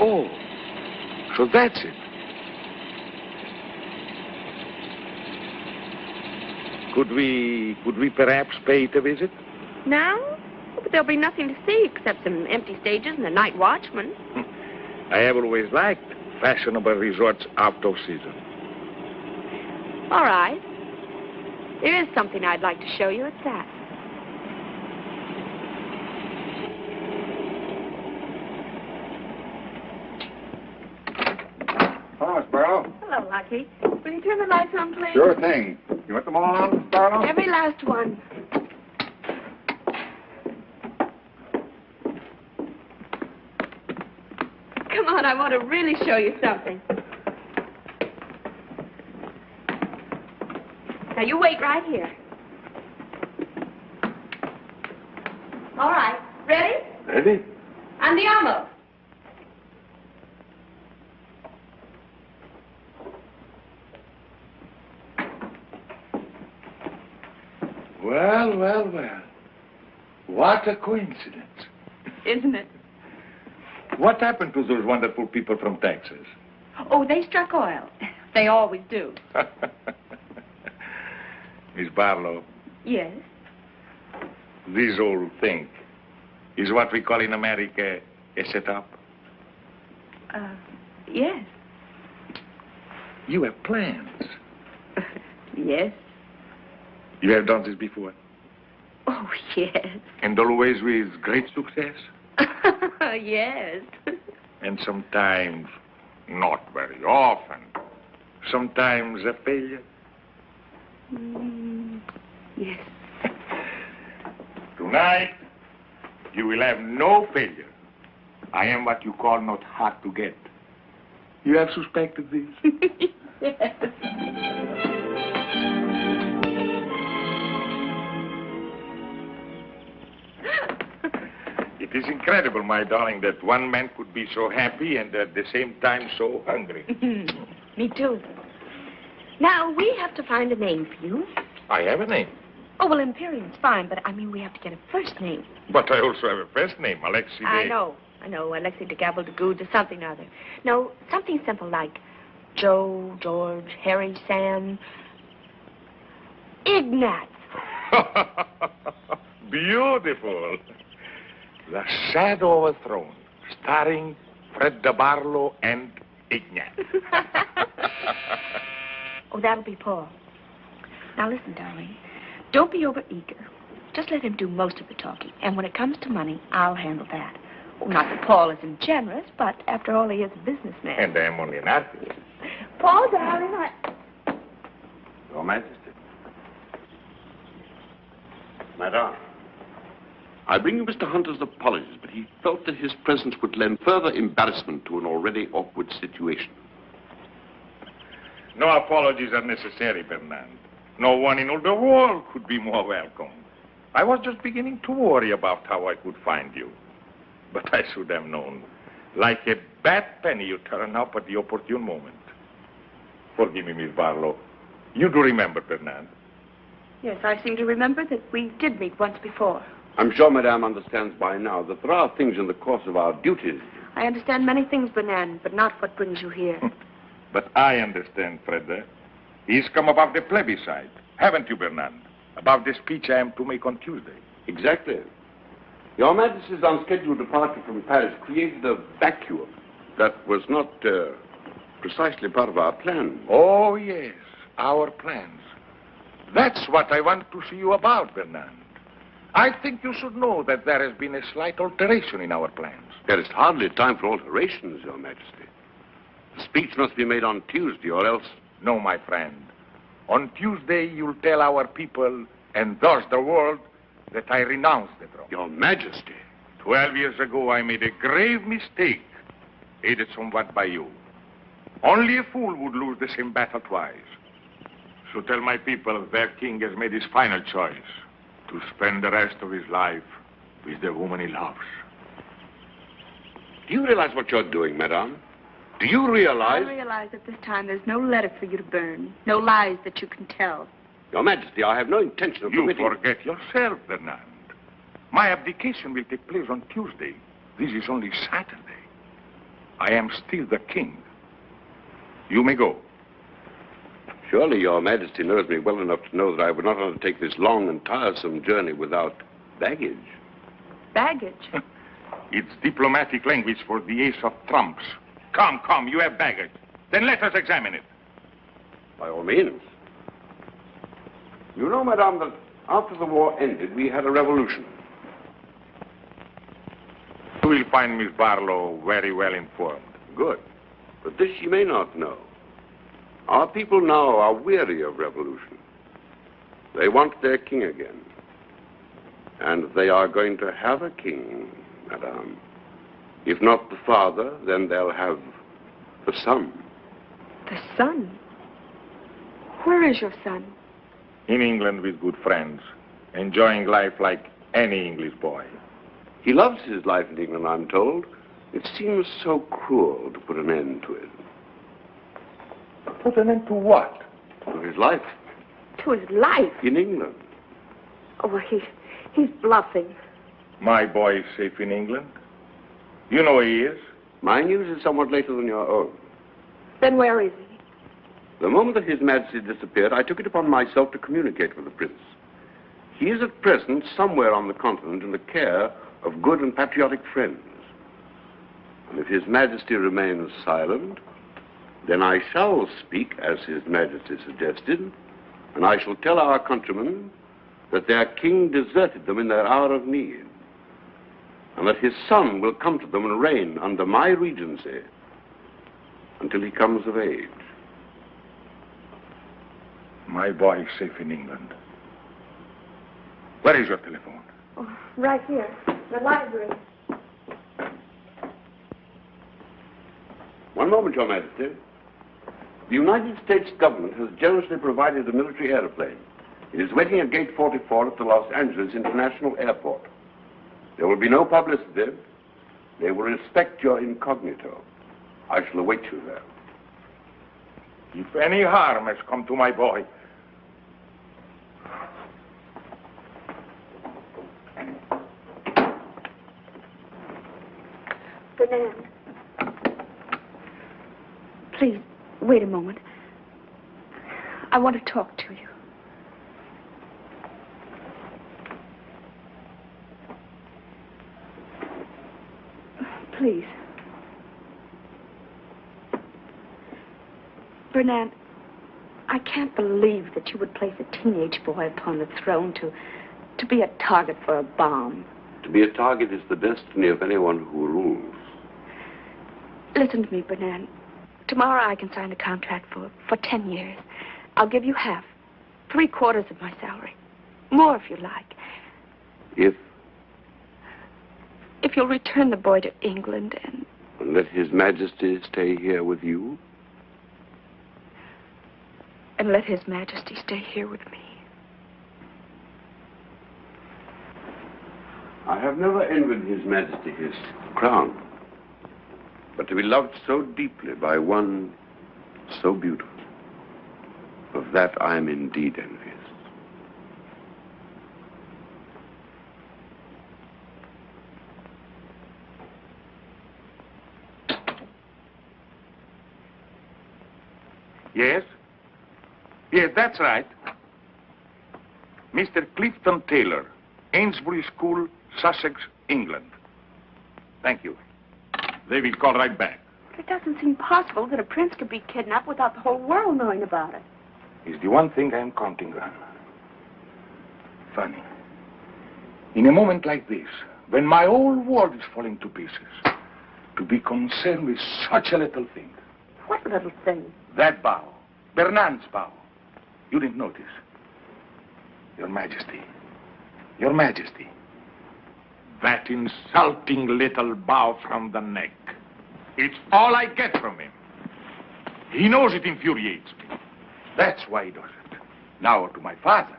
Oh, so that's it. Could we perhaps pay it a visit? Now? But there'll be nothing to see except some empty stages and a night watchman. I have always liked fashionable resorts out of season. All right. There is something I'd like to show you. It's that. Hello, Miss Barlo. Hello, Lucky. Will you turn the lights on, please? Sure thing. You want them all on, Miss Barlo? Every last one. Come on, I want to really show you something. Now, you wait right here. All right. Ready? Ready? Andiamo. Well. What a coincidence. Isn't it? What happened to those wonderful people from Texas? Oh, they struck oil. They always do. Miss Barlow, Yes? This whole thing is what we call in America a setup. Yes. You have plans. Yes. You have done this before? Oh, yes. And always with great success? Yes. And sometimes not very often. Sometimes a failure? Yes. Tonight, you will have no failure. I am what you call not hard to get. You have suspected this? Yes. It is incredible, my darling, that one man could be so happy and at the same time so hungry. Me too. Now, we have to find a name for you. I have a name. Oh, well, Imperium's fine, but I mean, we have to get a first name. But I also have a first name, Alexis. I know, Alexis de Gabble de Good or something or other. No, something simple like Joe, George, Harry, Sam, Ignat. Beautiful. The Shadow of a Throne, starring Fredda Barlo and Ignat. Oh, that'll be Paul. Now, listen, darling. Don't be over-eager. Just let him do most of the talking. And when it comes to money, I'll handle that. Oh, not that Paul isn't generous, but after all, he is a businessman. And I am only an artist. Paul, darling, Your Majesty. Madame. I bring you Mr. Hunter's apologies, but he felt that his presence would lend further embarrassment to an already awkward situation. No apologies are necessary, Bernand. No one in all the world could be more welcome. I was just beginning to worry about how I could find you. But I should have known. Like a bad penny, you turn up at the opportune moment. Forgive me, Miss Barlow. You do remember, Bernand? Yes, I seem to remember that we did meet once before. I'm sure Madame understands by now that there are things in the course of our duties. I understand many things, Bernand, but not what brings you here. But I understand, Fredda. He's come about the plebiscite. Haven't you, Bernand? About the speech I am to make on Tuesday. Exactly. Your Majesty's unscheduled departure from Paris created a vacuum that was not precisely part of our plan. Oh, yes, our plans. That's what I want to see you about, Bernand. I think you should know that there has been a slight alteration in our plans. There is hardly time for alterations, Your Majesty. The speech must be made on Tuesday, or else... No, my friend. On Tuesday, you'll tell our people, and thus the world, that I renounce the throne. Your Majesty. 12 years ago, I made a grave mistake, aided somewhat by you. Only a fool would lose the same battle twice. So tell my people their king has made his final choice, to spend the rest of his life with the woman he loves. Do you realize what you're doing, Madame? Do you realize... I realize at this time there's no letter for you to burn, no lies that you can tell. Your Majesty, I have no intention of You forget yourself, Bernand. My abdication will take place on Tuesday. This is only Saturday. I am still the king. You may go. Surely Your Majesty knows me well enough to know that I would not undertake this long and tiresome journey without baggage. Baggage? It's diplomatic language for the ace of trumps. Come, you have baggage. Then let us examine it. By all means. You know, Madame, that after the war ended, we had a revolution. You will find Miss Barlow very well informed. Good. But this she may not know. Our people now are weary of revolution. They want their king again. And they are going to have a king, Madame. If not the father, then they'll have the son. The son? Where is your son? In England with good friends, enjoying life like any English boy. He loves his life in England, I'm told. It seems so cruel to put an end to it. Put an end to what? To his life. To his life? In England. Oh, well, he's bluffing. My boy is safe in England. You know where he is. My news is somewhat later than your own. Then where is he? The moment that His Majesty disappeared, I took it upon myself to communicate with the prince. He is at present somewhere on the continent in the care of good and patriotic friends. And if His Majesty remains silent, then I shall speak as His Majesty suggested, and I shall tell our countrymen that their king deserted them in their hour of need, and that his son will come to them and reign under my regency until he comes of age. My boy is safe in England. Where is your telephone? Oh, right here, the library. One moment, Your Majesty. The United States government has generously provided a military airplane. It is waiting at Gate 44 at the Los Angeles International Airport. There will be no publicity. They will respect your incognito. I shall await you there. If any harm has come to my boy, Bernand, please, wait a moment. I want to talk to you. Please. Bernand, I can't believe that you would place a teenage boy upon the throne to be a target for a bomb. To be a target is the destiny of anyone who rules. Listen to me, Bernand. Tomorrow I can sign a contract for 10 years. I'll give you half, 3/4 of my salary. More if you like. If you'll return the boy to England and let His Majesty stay here with you? And let His Majesty stay here with me. I have never envied His Majesty his crown. But to be loved so deeply by one so beautiful, of that I am indeed envious. Yes? Yes, that's right. Mr. Clifton Taylor, Ainsbury School, Sussex, England. Thank you. They will call right back. It doesn't seem possible that a prince could be kidnapped without the whole world knowing about it. It's the one thing I'm counting on. Funny. In a moment like this, when my whole world is falling to pieces, to be concerned with such a little thing. What little thing? That bow. Bernand's bow. You didn't notice. Your Majesty. Your Majesty. That insulting little bow from the neck. It's all I get from him. He knows it infuriates me. That's why he does it. Now to my father.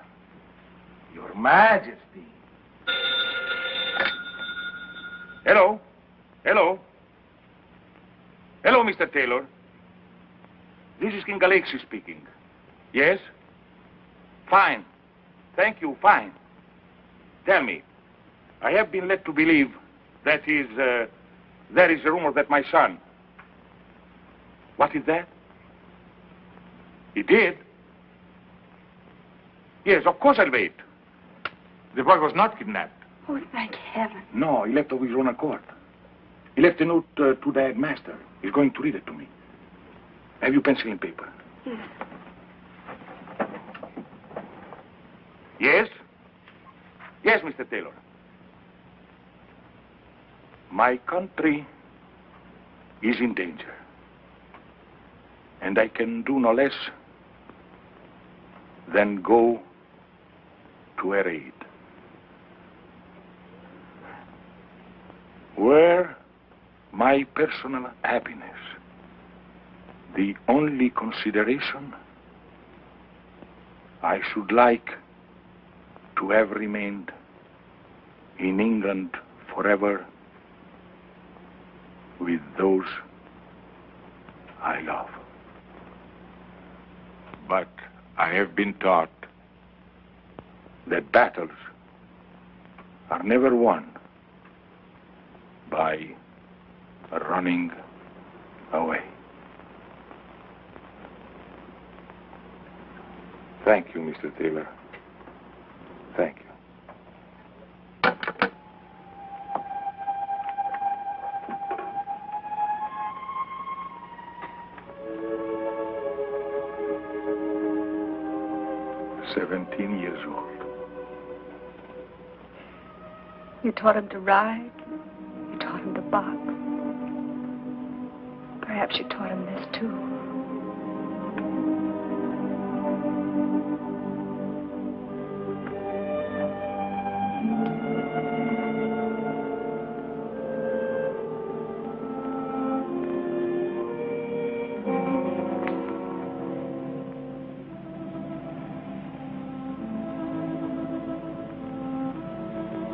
Your Majesty. Hello? Hello? Hello, Mr. Taylor. This is King Alexis speaking. Yes? Fine. Thank you, fine. Tell me, I have been led to believe that there is a rumor that my son... What is that? He did? Yes, of course I'll wait. The boy was not kidnapped. Oh, thank heaven. No, he left of his own accord. He left a note to the headmaster. He's going to read it to me. Have you pencil and paper? Yes. Yes? Yes, Mr. Taylor. My country is in danger. And I can do no less than go to her aid. Were my personal happiness the only consideration, I should like to have remained in England forever with those I love. But I have been taught that battles are never won by running away. Thank you, Mr. Taylor. Thank you. 17 years old. You taught him to ride. You taught him to box. Perhaps you taught him this, too.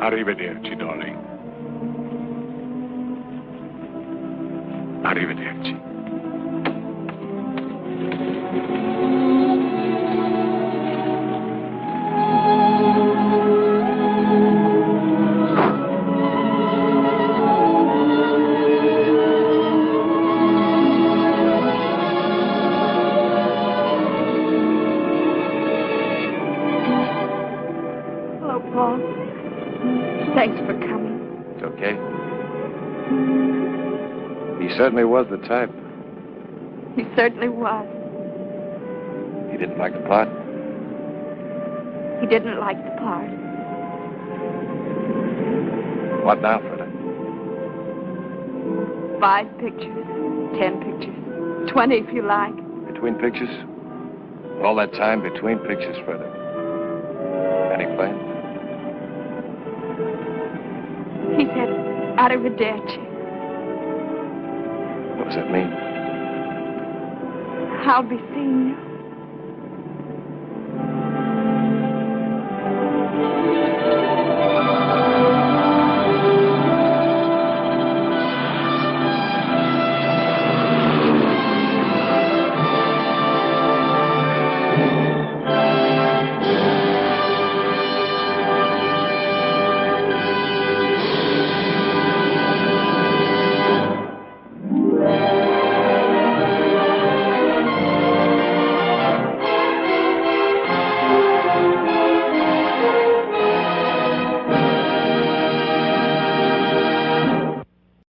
Arrivederci, darling. Arrivederci. Hello, Paul. Thanks for coming. It's okay. He certainly was the type. He certainly was. He didn't like the part. He didn't like the part. What now, Fredda? 5 pictures, 10 pictures, 20 if you like. Between pictures? All that time between pictures, Fredda. Any plans? He said, arrivederci. What does that mean? I'll be seeing you.